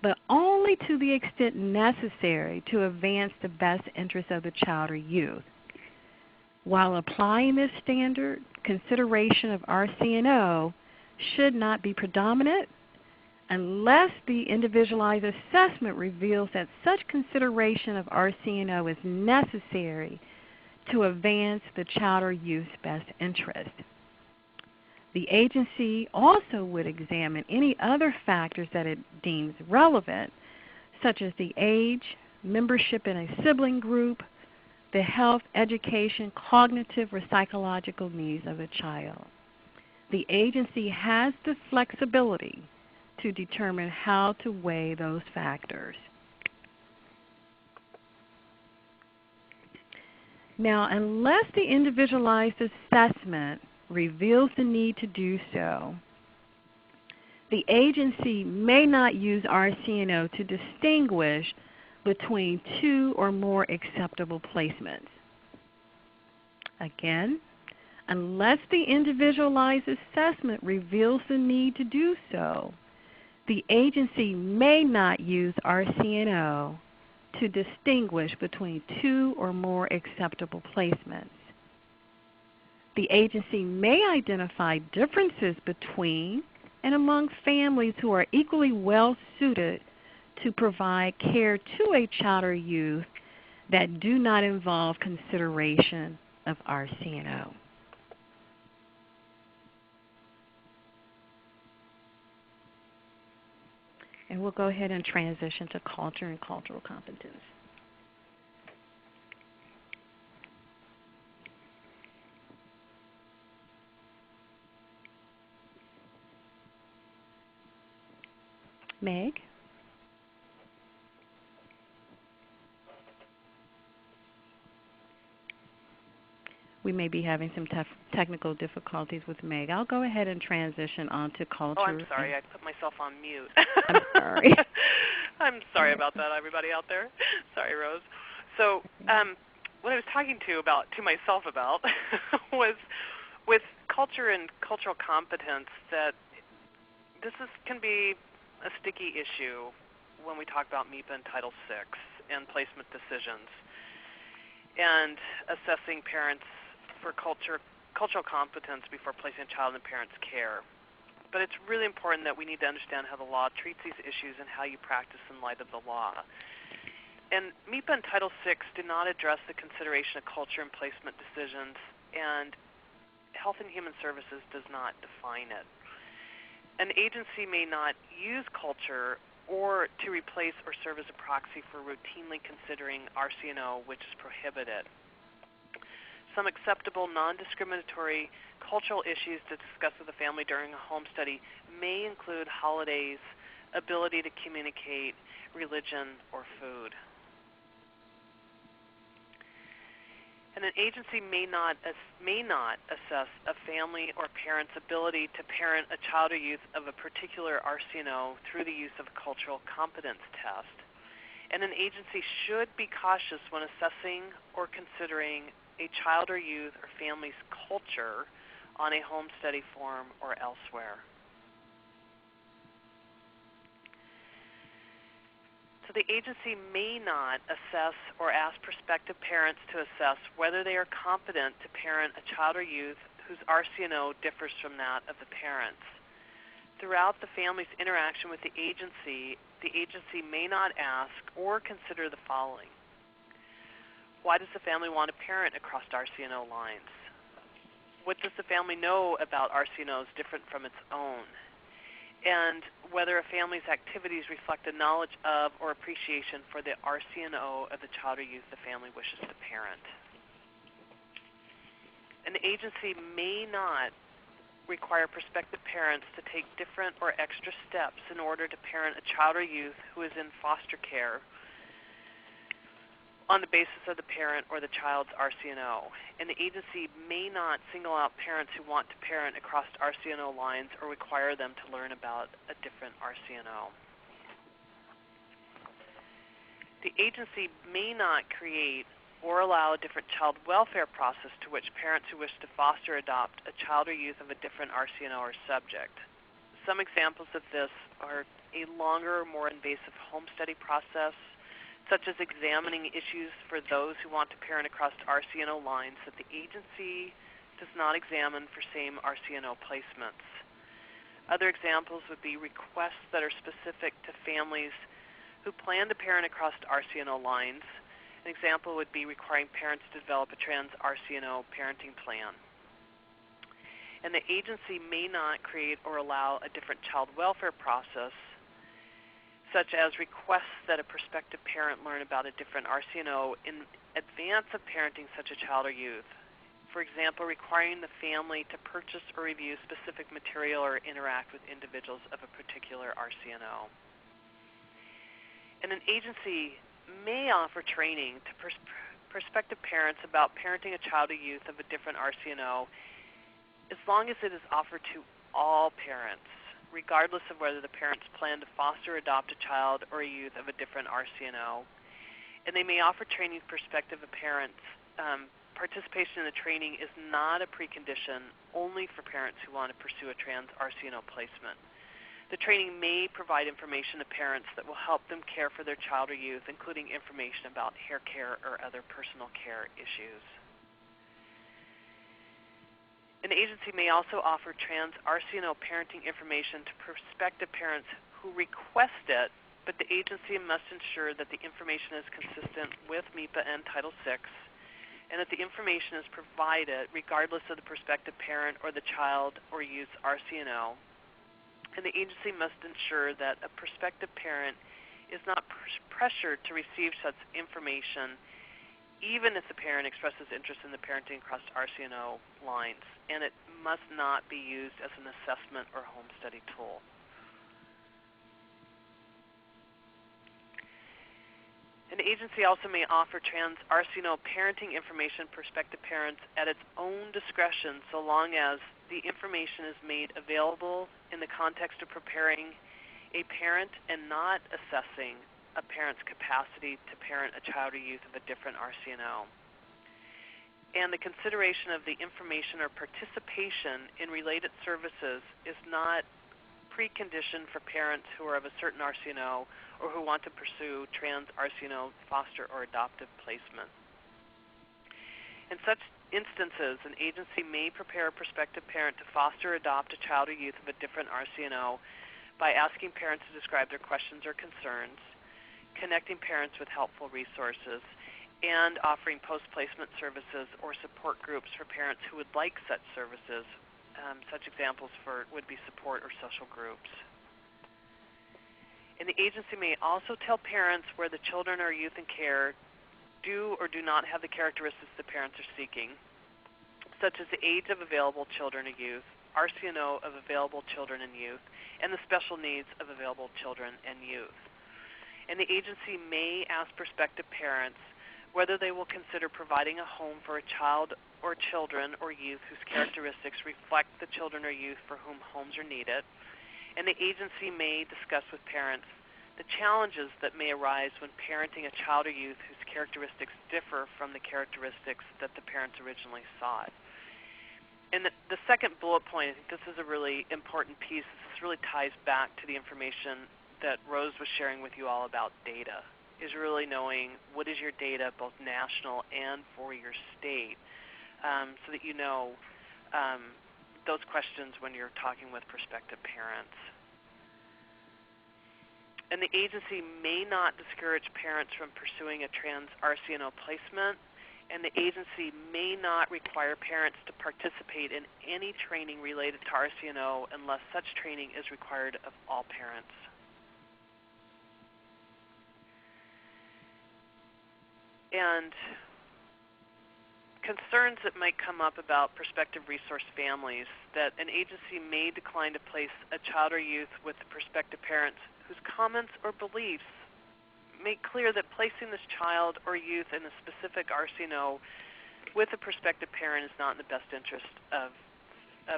but only to the extent necessary to advance the best interest of the child or youth. While applying this standard, consideration of RCNO should not be predominant unless the individualized assessment reveals that such consideration of RCNO is necessary to advance the child or youth's best interest. The agency also would examine any other factors that it deems relevant, such as the age, membership in a sibling group, the health, education, cognitive, or psychological needs of the child. The agency has the flexibility to determine how to weigh those factors. Now, unless the individualized assessment reveals the need to do so, the agency may not use RCNO to distinguish between two or more acceptable placements. Again, unless the individualized assessment reveals the need to do so, the agency may not use RCNO to distinguish between two or more acceptable placements. The agency may identify differences between and among families who are equally well suited to provide care to a child or youth that do not involve consideration of RCNO. And we'll go ahead and transition to culture and cultural competence. Meg? We may be having some technical difficulties with Meg. I'll go ahead and transition on to culture. Oh, I'm sorry. I put myself on mute. I'm sorry. I'm sorry about that, everybody out there. Sorry, Rose. So what I was talking to myself about was with culture and cultural competence that can be a sticky issue when we talk about MEPA and Title VI and placement decisions and assessing parents for cultural competence before placing a child in a parent's care. But it's really important that we need to understand how the law treats these issues and how you practice in light of the law. And MEPA and Title VI do not address the consideration of culture and placement decisions, and Health and Human Services does not define it. An agency may not use culture or to replace or serve as a proxy for routinely considering RCNO, which is prohibited. Some acceptable non-discriminatory cultural issues to discuss with the family during a home study may include holidays, ability to communicate, religion, or food. And an agency may not assess a family or parent's ability to parent a child or youth of a particular RCNO through the use of a cultural competence test. And an agency should be cautious when assessing or considering a child or youth or family's culture on a home study form or elsewhere. So the agency may not assess or ask prospective parents to assess whether they are competent to parent a child or youth whose RCNO differs from that of the parents. Throughout the family's interaction with the agency may not ask or consider the following. Why does the family want to parent across RCNO lines? What does the family know about RCNOs different from its own? And whether a family's activities reflect a knowledge of or appreciation for the RCNO of the child or youth the family wishes to parent. An agency may not require prospective parents to take different or extra steps in order to parent a child or youth who is in foster care on the basis of the parent or the child's RCNO. And the agency may not single out parents who want to parent across RCNO lines or require them to learn about a different RCNO. The agency may not create or allow a different child welfare process to which parents who wish to foster adopt a child or youth of a different RCNO are subject. Some examples of this are a longer, more invasive home study process, such as examining issues for those who want to parent across RCNO lines that the agency does not examine for same RCNO placements. Other examples would be requests that are specific to families who plan to parent across RCNO lines. An example would be requiring parents to develop a trans-RCNO parenting plan. And the agency may not create or allow a different child welfare process, such as requests that a prospective parent learn about a different RCNO in advance of parenting such a child or youth. For example, requiring the family to purchase or review specific material or interact with individuals of a particular RCNO. And an agency may offer training to prospective parents parents about parenting a child or youth of a different RCNO as long as it is offered to all parents, regardless of whether the parents plan to foster or adopt a child or a youth of a different RCNO. And they may offer training prospective of parents. Participation in the training is not a precondition only for parents who want to pursue a trans RCNO placement. The training may provide information to parents that will help them care for their child or youth, including information about hair care or other personal care issues. An agency may also offer trans RCNO parenting information to prospective parents who request it, but the agency must ensure that the information is consistent with MEPA and Title VI, and that the information is provided regardless of the prospective parent or the child or youth's RCNO. And the agency must ensure that a prospective parent is not pressured to receive such information, even if the parent expresses interest in the parenting across RCNO lines, and it must not be used as an assessment or home study tool. An agency also may offer trans RCNO parenting information to prospective parents at its own discretion, so long as the information is made available in the context of preparing a parent and not assessing a parent's capacity to parent a child or youth of a different RCNO. And the consideration of the information or participation in related services is not precondition for parents who are of a certain RCNO or who want to pursue trans RCNO foster or adoptive placement. In such instances, an agency may prepare a prospective parent to foster or adopt a child or youth of a different RCNO by asking parents to describe their questions or concerns, connecting parents with helpful resources, and offering post-placement services or support groups for parents who would like such services. Such examples would be support or social groups. And the agency may also tell parents where the children or youth in care do or do not have the characteristics the parents are seeking, such as the age of available children or youth, RCNO of available children and youth, and the special needs of available children and youth. And the agency may ask prospective parents whether they will consider providing a home for a child or children or youth whose characteristics reflect the children or youth for whom homes are needed. And the agency may discuss with parents the challenges that may arise when parenting a child or youth whose characteristics differ from the characteristics that the parents originally sought. And the second bullet point, I think this is a really important piece. This really ties back to the information that Rose was sharing with you all about data, is really knowing what is your data, both national and for your state, so that you know those questions when you're talking with prospective parents. And the agency may not discourage parents from pursuing a trans RCNO placement, and the agency may not require parents to participate in any training related to RCNO unless such training is required of all parents. And concerns that might come up about prospective resource families, that an agency may decline to place a child or youth with prospective parents whose comments or beliefs make clear that placing this child or youth in a specific RCNO with a prospective parent is not in the best interest of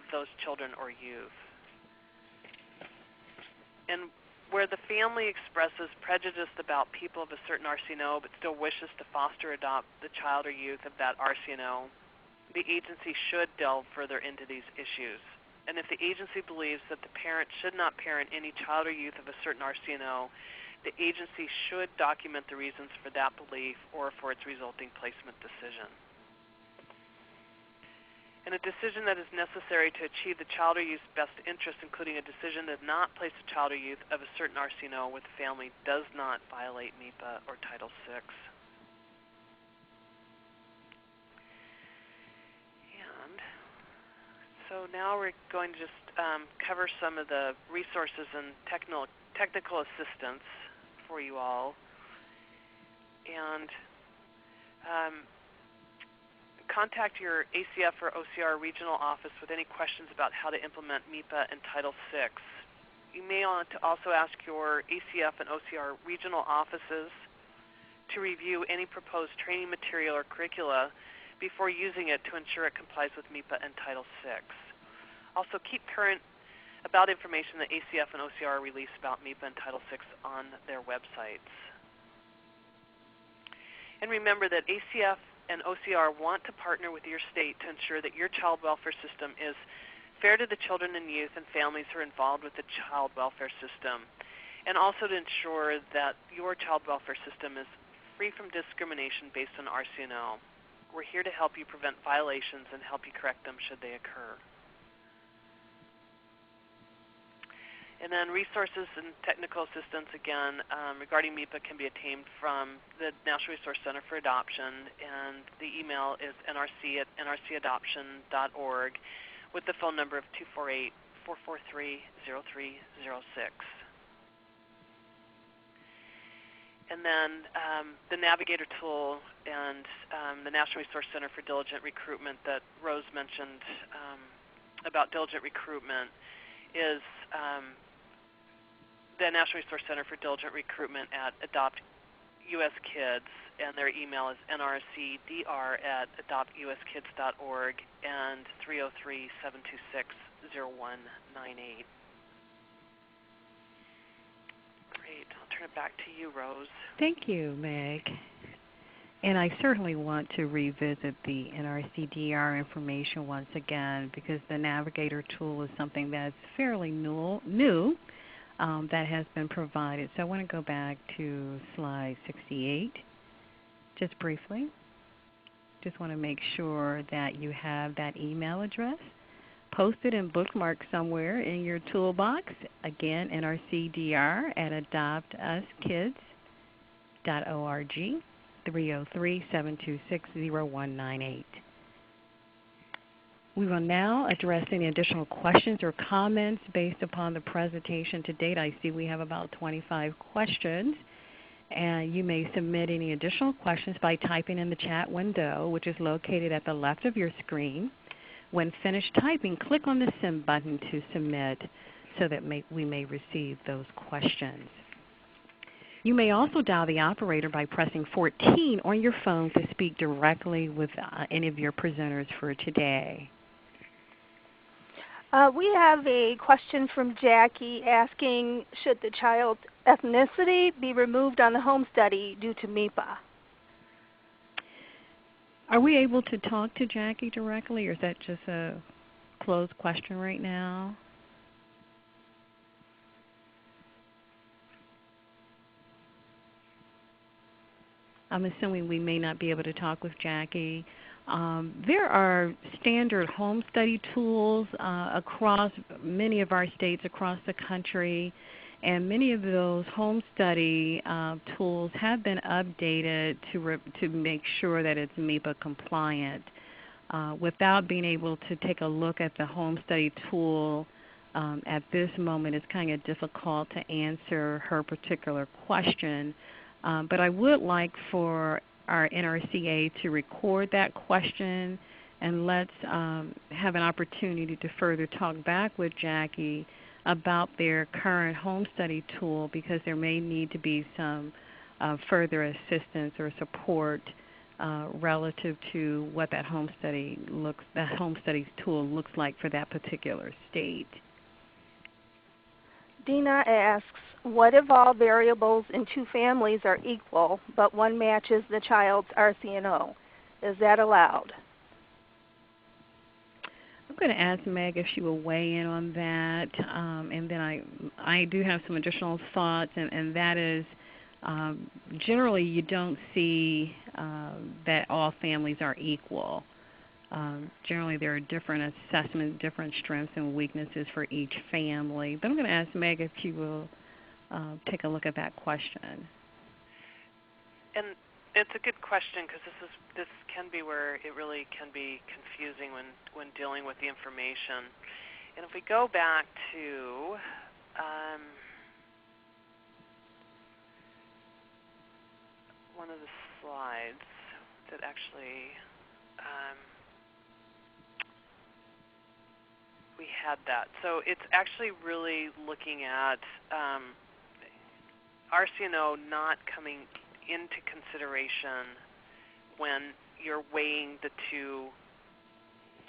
those children or youth. And where the family expresses prejudice about people of a certain RCNO but still wishes to foster or adopt the child or youth of that RCNO, the agency should delve further into these issues. And if the agency believes that the parent should not parent any child or youth of a certain RCNO, the agency should document the reasons for that belief or for its resulting placement decision. And a decision that is necessary to achieve the child or youth's best interest, including a decision to not place a child or youth of a certain RCNO with the family, does not violate MEPA or Title VI. And so now we're going to just cover some of the resources and technical assistance for you all. And contact your ACF or OCR regional office with any questions about how to implement MEPA and Title VI. You may want to also ask your ACF and OCR regional offices to review any proposed training material or curricula before using it to ensure it complies with MEPA and Title VI. Also, keep current about information that ACF and OCR release about MEPA and Title VI on their websites. And remember that ACF and OCR want to partner with your state to ensure that your child welfare system is fair to the children and youth and families who are involved with the child welfare system, and also to ensure that your child welfare system is free from discrimination based on RCNO. We're here to help you prevent violations and help you correct them should they occur. And then resources and technical assistance, again, regarding MEPA can be obtained from the National Resource Center for Adoption, and the email is nrc@nrcadoption.org with the phone number of 248-443-0306. And then the Navigator tool and the National Resource Center for Diligent Recruitment that Rose mentioned about diligent recruitment is the National Resource Center for Diligent Recruitment at Adopt US Kids, and their email is nrcdr@adoptuskids.org and 303-726-0198. Great. I'll turn it back to you, Rose. Thank you, Meg. And I certainly want to revisit the NRCDR information once again, because the Navigator tool is something that's fairly new that has been provided. So I want to go back to slide 68 just briefly. Just want to make sure that you have that email address posted and bookmarked somewhere in your toolbox. Again, nrcdr@adoptuskids.org, 303-726-0198. We will now address any additional questions or comments based upon the presentation to date. I see we have about 25 questions, and you may submit any additional questions by typing in the chat window, which is located at the left of your screen. When finished typing, click on the send button to submit so that we may receive those questions. You may also dial the operator by pressing 14 on your phone to speak directly with any of your presenters for today. We have a question from Jackie asking, should the child's ethnicity be removed on the home study due to MEPA? Are we able to talk to Jackie directly, or is that just a closed question right now? I'm assuming we may not be able to talk with Jackie. There are standard home study tools across many of our states across the country, and many of those home study tools have been updated to make sure that it's MEPA compliant. Without being able to take a look at the home study tool at this moment, it's kind of difficult to answer her particular question. But I would like for our NRCA to record that question, and let's have an opportunity to further talk back with Jackie about their current home study tool, because there may need to be some further assistance or support relative to what that home study tool looks like for that particular state. Dina asks, what if all variables in two families are equal, but one matches the child's RCNO? Is that allowed? I'm going to ask Meg if she will weigh in on that, and then I do have some additional thoughts, and that is generally you don't see that all families are equal. Generally there are different assessments, different strengths and weaknesses for each family. But I'm going to ask Meg if she will take a look at that question. And it's a good question, because this can be where it really can be confusing when dealing with the information. And if we go back to one of the slides that actually we had that. So it's actually really looking at RCNO not coming into consideration when you're weighing the two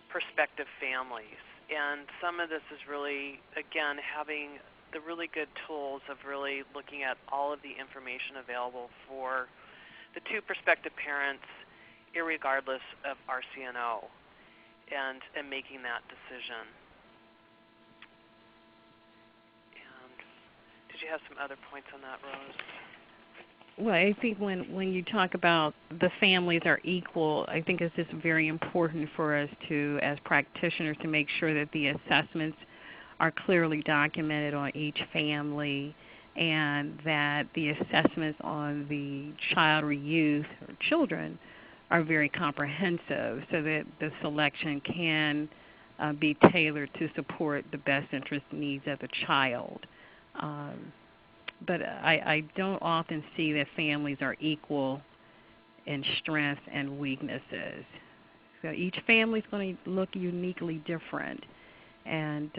prospective families. And some of this is really, again, having the really good tools of really looking at all of the information available for the two prospective parents, irregardless of RCNO, and making that decision. And did you have some other points on that, Rose? Well, I think when you talk about the families are equal, I think it's just very important for us to, as practitioners, to make sure that the assessments are clearly documented on each family, and that the assessments on the child or youth or children are very comprehensive, so that the selection can be tailored to support the best interest needs of the child. But I don't often see that families are equal in strengths and weaknesses. So each family is going to look uniquely different, and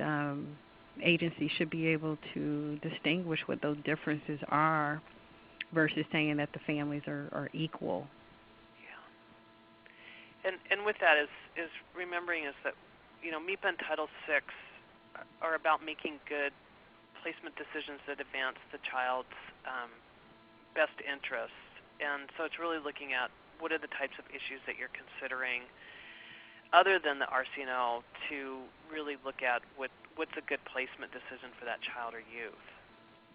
agencies should be able to distinguish what those differences are versus saying that the families are equal. Yeah. And with that is remembering is that, you know, MEPA and Title VI are about making good placement decisions that advance the child's best interests. And so it's really looking at what are the types of issues that you're considering other than the RCNO to really look at what's a good placement decision for that child or youth.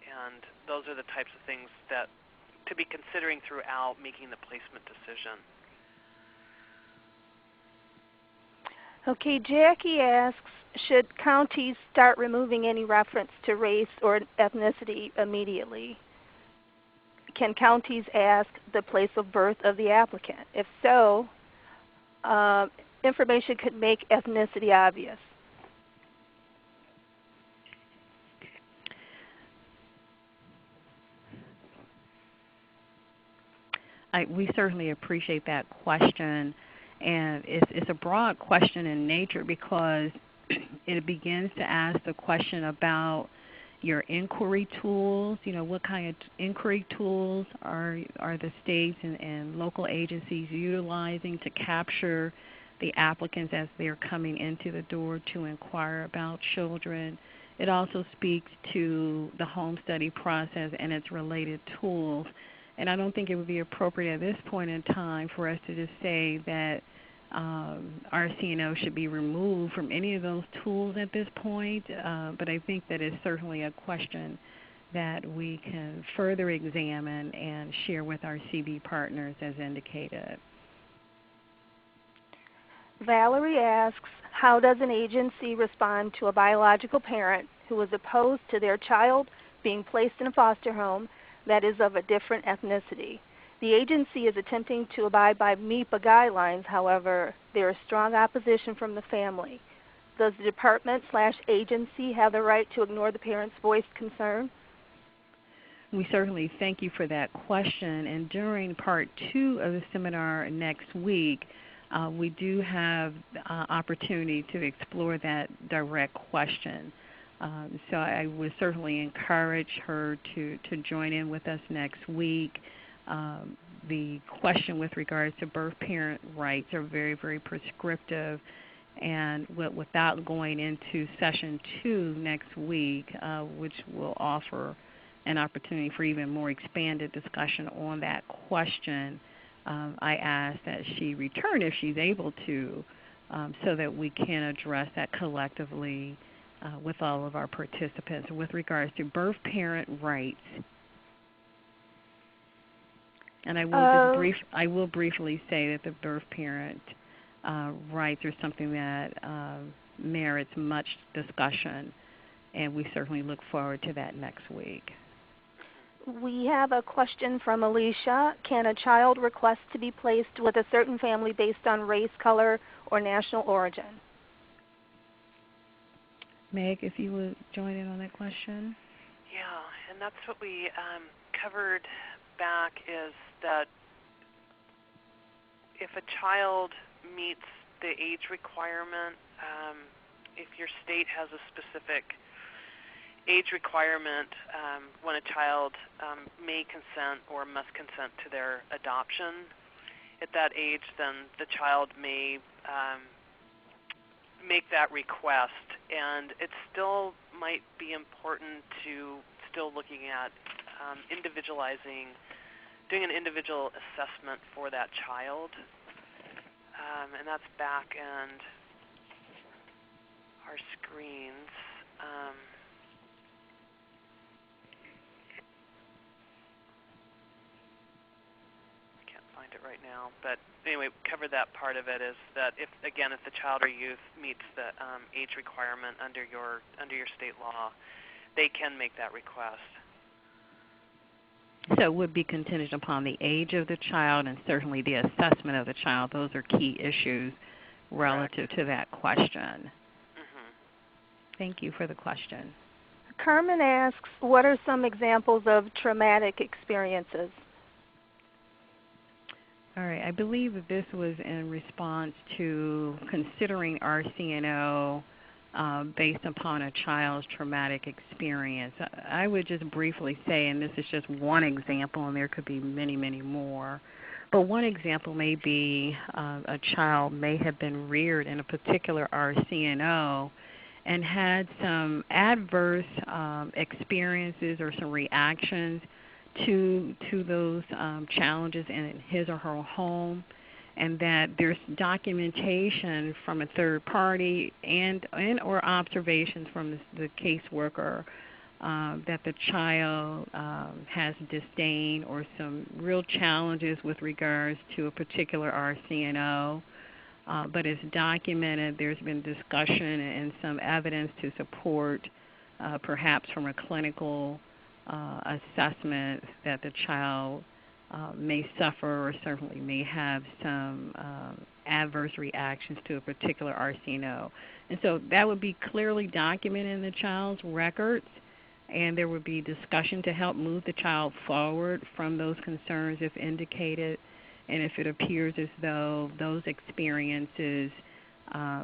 And those are the types of things that to be considering throughout making the placement decision. Okay, Jackie asks, should counties start removing any reference to race or ethnicity immediately? Can counties ask the place of birth of the applicant? If so, information could make ethnicity obvious. We certainly appreciate that question, and it's a broad question in nature because it begins to ask the question about your inquiry tools. You know, what kind of inquiry tools are the states and local agencies utilizing to capture the applicants as they're coming into the door to inquire about children. It also speaks to the home study process and its related tools. And I don't think it would be appropriate at this point in time for us to just say that RCNO should be removed from any of those tools at this point, but I think that it's certainly a question that we can further examine and share with our CB partners as indicated. Valerie asks, how does an agency respond to a biological parent who is opposed to their child being placed in a foster home that is of a different ethnicity? The agency is attempting to abide by MEPA guidelines. However, there is strong opposition from the family. Does the department/agency have the right to ignore the parent's voiced concern? We certainly thank you for that question. And during part 2 of the seminar next week, we do have opportunity to explore that direct question. So I would certainly encourage her to join in with us next week. The question with regards to birth parent rights are very, very prescriptive, and without going into session 2 next week, which will offer an opportunity for even more expanded discussion on that question, I ask that she return if she's able to, so that we can address that collectively with all of our participants with regards to birth parent rights. And I will briefly say that the birth parent rights are something that merits much discussion, and we certainly look forward to that next week. We have a question from Alicia. Can a child request to be placed with a certain family based on race, color, or national origin? Meg, if you would join in on that question. Yeah, and that's what we covered back is that if a child meets the age requirement, if your state has a specific age requirement when a child may consent or must consent to their adoption. At that age, then the child may make that request, and it still might be important to still looking at doing an individual assessment for that child, and that's back in our screens. Find it right now, but anyway, cover that part of it. Is that if the child or youth meets the age requirement under your state law, they can make that request. So it would be contingent upon the age of the child and certainly the assessment of the child. Those are key issues relative to that question. Mm-hmm. Thank you for the question. Carmen asks, what are some examples of traumatic experiences? All right, I believe that this was in response to considering RCNO based upon a child's traumatic experience. I would just briefly say, and this is just one example, and there could be many, many more, but one example may be a child may have been reared in a particular RCNO and had some adverse experiences or some reactions to those challenges in his or her home, and that there's documentation from a third party and or observations from the caseworker that the child has disdain or some real challenges with regards to a particular RCNO, but it's documented. There's been discussion and some evidence to support, perhaps from a clinical assessment, that the child may suffer or certainly may have some adverse reactions to a particular RCNO. And so that would be clearly documented in the child's records, and there would be discussion to help move the child forward from those concerns if indicated, and if it appears as though those experiences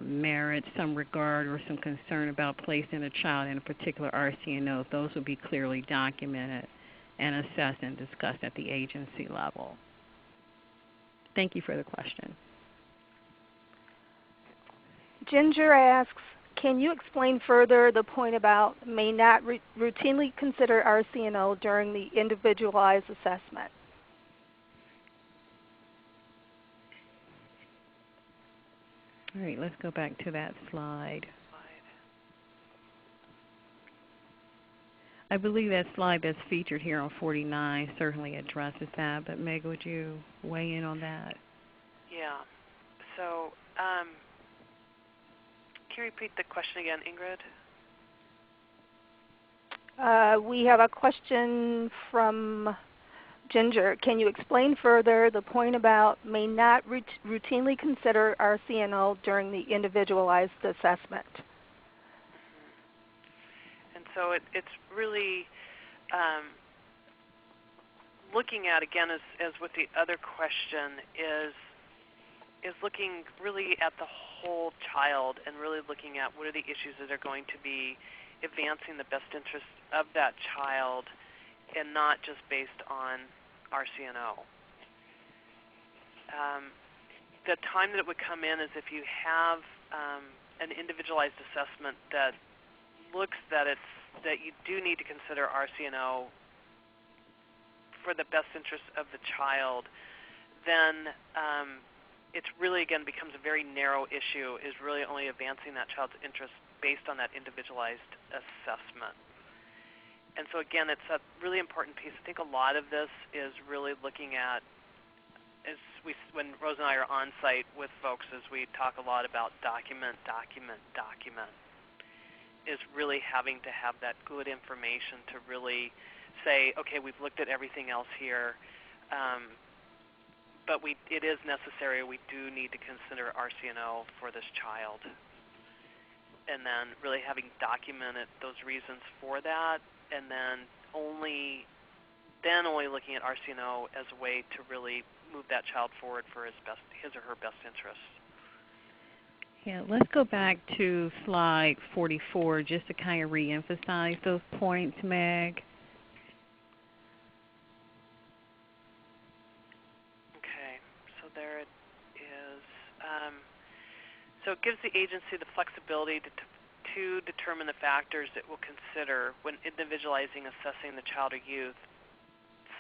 merit some regard or some concern about placing a child in a particular RCNO, those would be clearly documented and assessed and discussed at the agency level. Thank you for the question. Ginger asks, can you explain further the point about may not routinely consider RCNO during the individualized assessment? All right, let's go back to that slide. I believe that slide that's featured here on 49 certainly addresses that, but Meg, would you weigh in on that? Yeah. So can you repeat the question again, Ingrid? We have a question from Ginger. Can you explain further the point about may not routinely consider RCNO during the individualized assessment? And so it's really looking at, again, as with the other question, is looking really at the whole child and really looking at what are the issues that are going to be advancing the best interest of that child, and not just based on RCNO. The time that it would come in is if you have an individualized assessment that looks that you do need to consider RCNO for the best interest of the child, then it's really, again, becomes a very narrow issue, is really only advancing that child's interest based on that individualized assessment. And so again, it's a really important piece. I think a lot of this is really looking at, when Rose and I are on site with folks, as we talk a lot about document, is really having to have that good information to really say, okay, we've looked at everything else here, but it is necessary. We do need to consider RCNO for this child. And then really having documented those reasons for that, and then only looking at RCNO as a way to really move that child forward for his or her best interests. Yeah, let's go back to slide 44 just to kind of reemphasize those points, Meg. Okay, so there it is. So it gives the agency the flexibility to determine the factors it will consider when individualizing assessing the child or youth,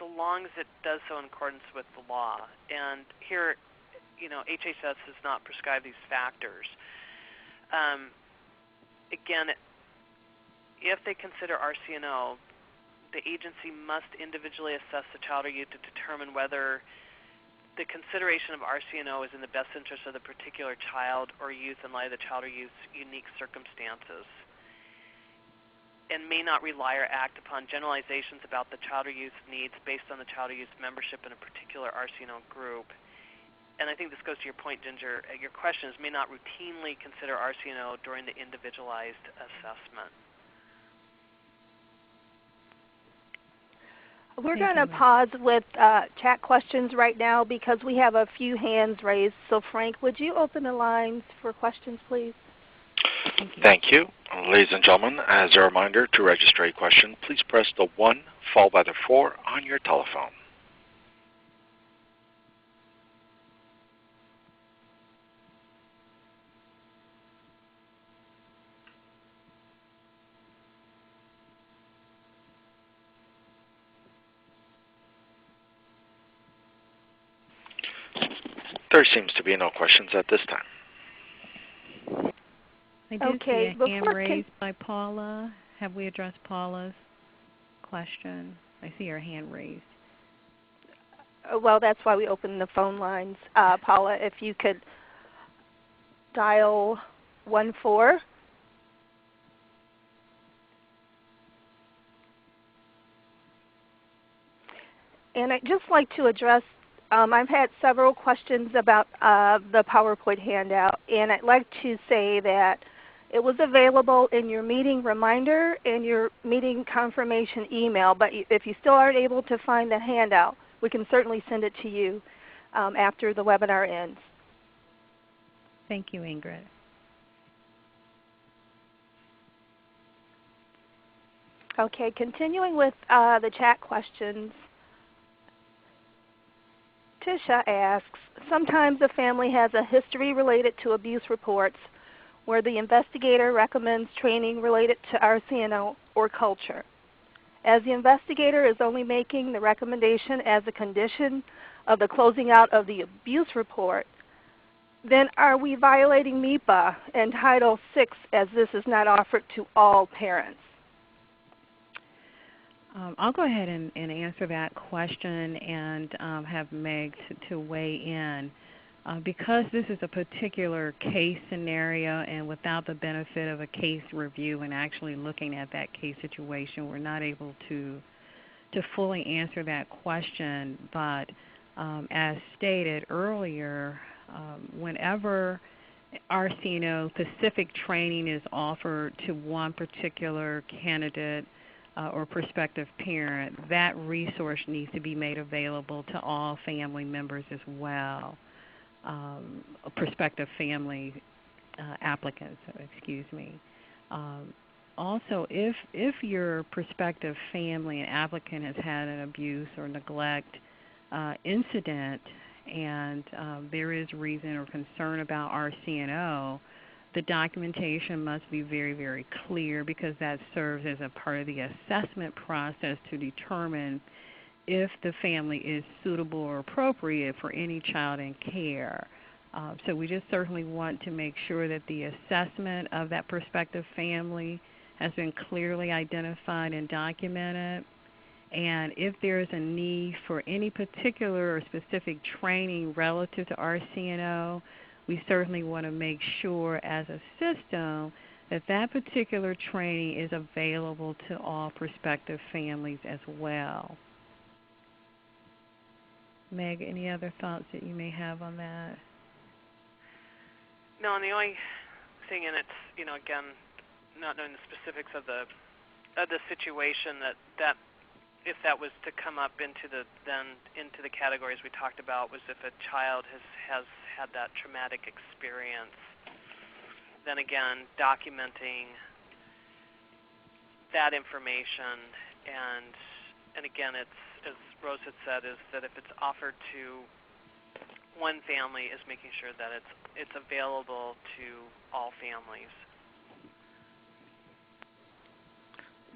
so long as it does so in accordance with the law. And here, HHS does not prescribe these factors. Again, if they consider RCNO, the agency must individually assess the child or youth to determine whether the consideration of RCNO is in the best interest of the particular child or youth in light of the child or youth's unique circumstances, and may not rely or act upon generalizations about the child or youth's needs based on the child or youth's membership in a particular RCNO group. And I think this goes to your point, Ginger. Your question is, may not routinely consider RCNO during the individualized assessment. We're going to pause with chat questions right now because we have a few hands raised. So Frank, would you open the lines for questions, please? Thank you. Ladies and gentlemen, as a reminder, to register a question, please press the 1 followed by the 4 on your telephone. There seems to be no questions at this time. I do see a hand raised by Paula. Have we addressed Paula's question? I see her hand raised. Well, that's why we opened the phone lines. Paula, if you could dial 14. And I'd just like to address, I've had several questions about the PowerPoint handout, and I'd like to say that it was available in your meeting reminder and your meeting confirmation email, but if you still aren't able to find the handout, we can certainly send it to you after the webinar ends. Thank you, Ingrid. Okay, continuing with the chat questions. Tisha asks, sometimes a family has a history related to abuse reports where the investigator recommends training related to RCNO or culture. As the investigator is only making the recommendation as a condition of the closing out of the abuse report, then are we violating MEPA and Title VI as this is not offered to all parents? I'll go ahead and answer that question and have Meg to weigh in. Because this is a particular case scenario and without the benefit of a case review and actually looking at that case situation, we're not able to fully answer that question. But as stated earlier, whenever RCNO specific training is offered to one particular candidate or prospective parent, that resource needs to be made available to all family members as well. Prospective family applicants, excuse me. Also, if your prospective family and applicant has had an abuse or neglect incident and there is reason or concern about RCNO, the documentation must be very, very clear because that serves as a part of the assessment process to determine if the family is suitable or appropriate for any child in care. So we just certainly want to make sure that the assessment of that prospective family has been clearly identified and documented. And if there is a need for any particular or specific training relative to RCNO, we certainly want to make sure as a system that that particular training is available to all prospective families as well. Meg, any other thoughts that you may have on that? No, and the only thing, and it's, again, not knowing the specifics of the situation, that if that was to come up into the categories we talked about, was if a child has had that traumatic experience. then again, documenting that information, and again, it's, as Rose had said, is that if it's offered to one family, is making sure that it's available to all families.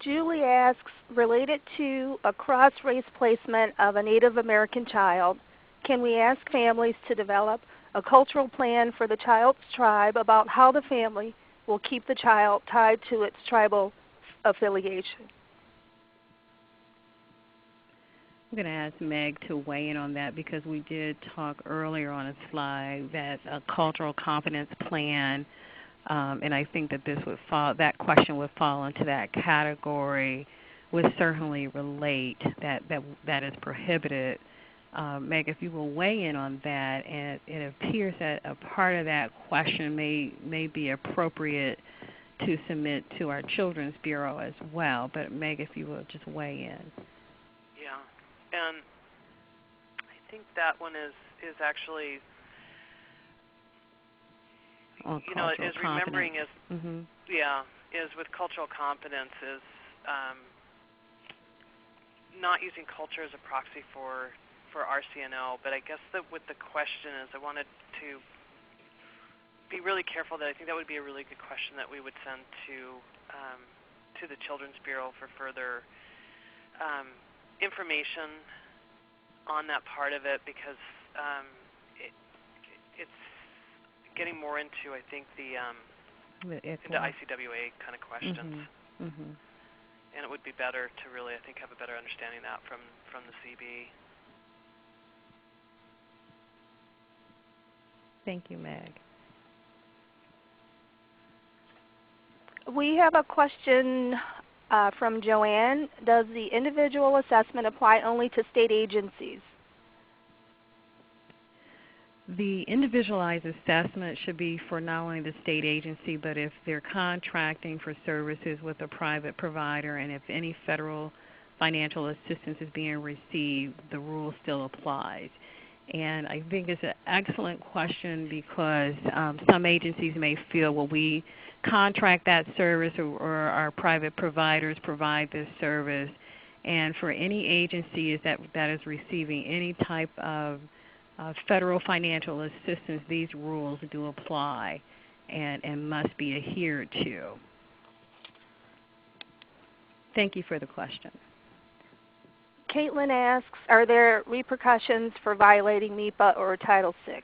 Julie asks, related to a cross-race placement of a Native American child, can we ask families to develop a cultural plan for the child's tribe about how the family will keep the child tied to its tribal affiliation? I'm going to ask Meg to weigh in on that because we did talk earlier on a slide that a cultural competence plan, and I think that this would fall, that question would fall into that category, would certainly relate that is prohibited. Meg, if you will weigh in on that, and it appears that a part of that question may be appropriate to submit to our Children's Bureau as well. But Meg, if you will just weigh in. Yeah, and I think that one is actually, you know, is remembering is is with cultural competence is not using culture as a proxy for RCNO, but I guess that with the question is I wanted to be really careful that I think that would be a really good question that we would send to the Children's Bureau for further information on that part of it, because it's getting more into, I think, into ICWA kind of questions. And it would be better to really, I think, have a better understanding of that from the CB. Thank you, Meg. We have a question from Joanne. Does the individual assessment apply only to state agencies? The individualized assessment should be for not only the state agency, but if they're contracting for services with a private provider, and if any federal financial assistance is being received, the rule still applies. And I think it's an excellent question because some agencies may feel, well, we contract that service, or our private providers provide this service. And for any agency that is receiving any type of federal financial assistance, these rules do apply and must be adhered to. Thank you for the question. Caitlin asks, are there repercussions for violating MEPA or Title VI?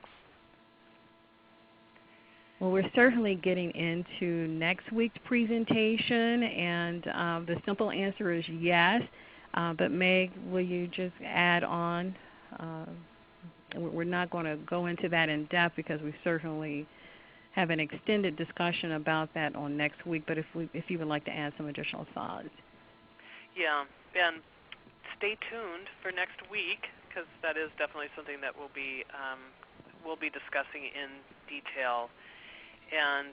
Well, we're certainly getting into next week's presentation, and the simple answer is yes. But Meg, will you just add on? We're not going to go into that in depth because we certainly have an extended discussion about that on next week, but if you would like to add some additional thoughts. Yeah, and stay tuned for next week, because that is definitely something that we'll be discussing in detail, and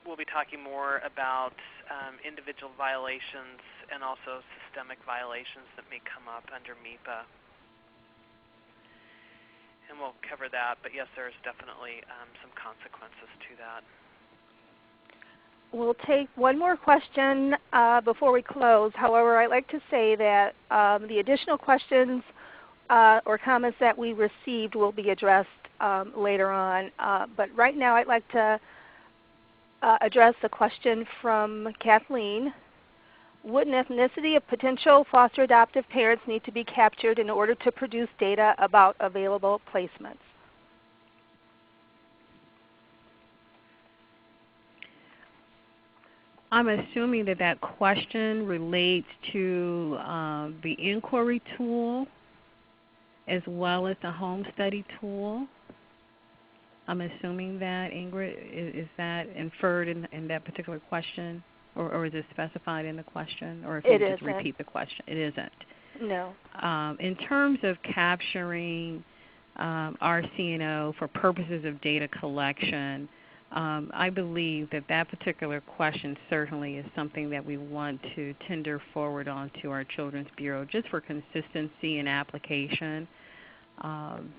we'll be talking more about individual violations and also systemic violations that may come up under MEPA. And we'll cover that, but yes, there's definitely some consequences to that. We'll take one more question before we close. However, I'd like to say that the additional questions or comments that we received will be addressed later on. But right now I'd like to address the question from Kathleen. Would an ethnicity of potential foster adoptive parents need to be captured in order to produce data about available placements? I'm assuming that question relates to the inquiry tool as well as the home study tool. I'm assuming that, Ingrid, is that inferred in that particular question? Or is it specified in the question? Or if you just repeat the question. It isn't. No. In terms of capturing RCNO for purposes of data collection, I believe that particular question certainly is something that we want to tender forward on to our Children's Bureau just for consistency in application.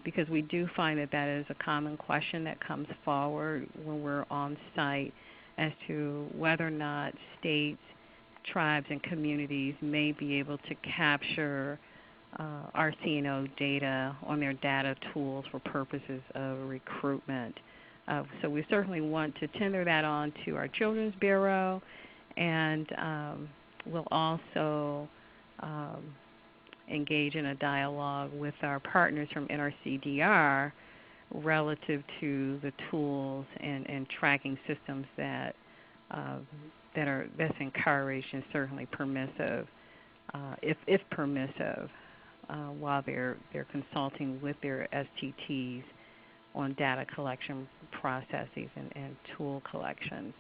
because we do find that that is a common question that comes forward when we're on site as to whether or not states, tribes, and communities may be able to capture RCNO data on their data tools for purposes of recruitment. So we certainly want to tender that on to our Children's Bureau, and we'll also engage in a dialogue with our partners from NRCDR relative to the tools and tracking systems that's encouraged and certainly permissive, if permissive, while they're consulting with their STTs on data collection processes and tool collections.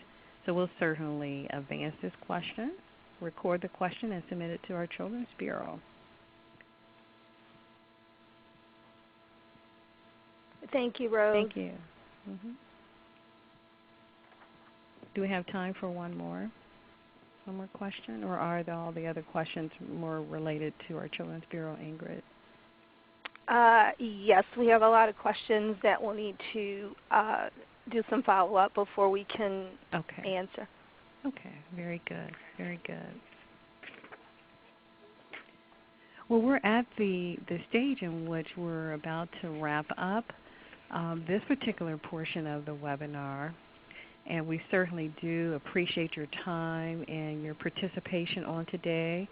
So we'll certainly advance this question, record the question, and submit it to our Children's Bureau. Thank you, Rose. Thank you. Do we have time for one more question, or are all the other questions more related to our Children's Bureau, Ingrid? Yes, we have a lot of questions that we'll need to do some follow-up before we can answer. Okay, very good, very good. Well, we're at the stage in which we're about to wrap up this particular portion of the webinar, and we certainly do appreciate your time and your participation on today.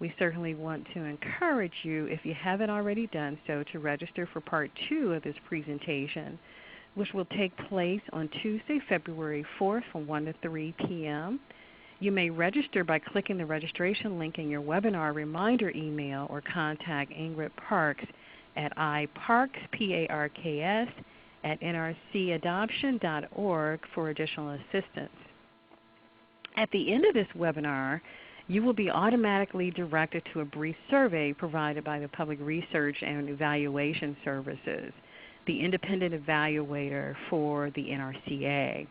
We certainly want to encourage you, if you haven't already done so, to register for Part 2 of this presentation, which will take place on Tuesday, February 4th from 1 to 3 p.m. You may register by clicking the registration link in your webinar reminder email or contact Ingrid Parks at iparks, P-A-R-K-S, at nrcadoption.org for additional assistance. At the end of this webinar, you will be automatically directed to a brief survey provided by the Public Research and Evaluation Services, the independent evaluator for the NRCA.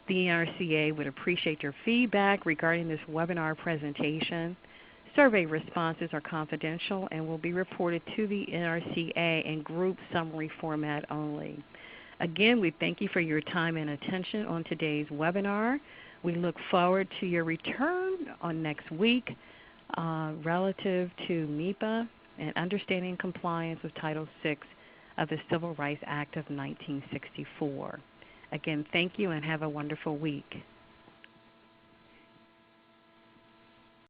The NRCA would appreciate your feedback regarding this webinar presentation. Survey responses are confidential and will be reported to the NRCA in group summary format only. Again, we thank you for your time and attention on today's webinar. We look forward to your return on next week relative to MEPA and understanding compliance with Title VI of the Civil Rights Act of 1964. Again, thank you and have a wonderful week.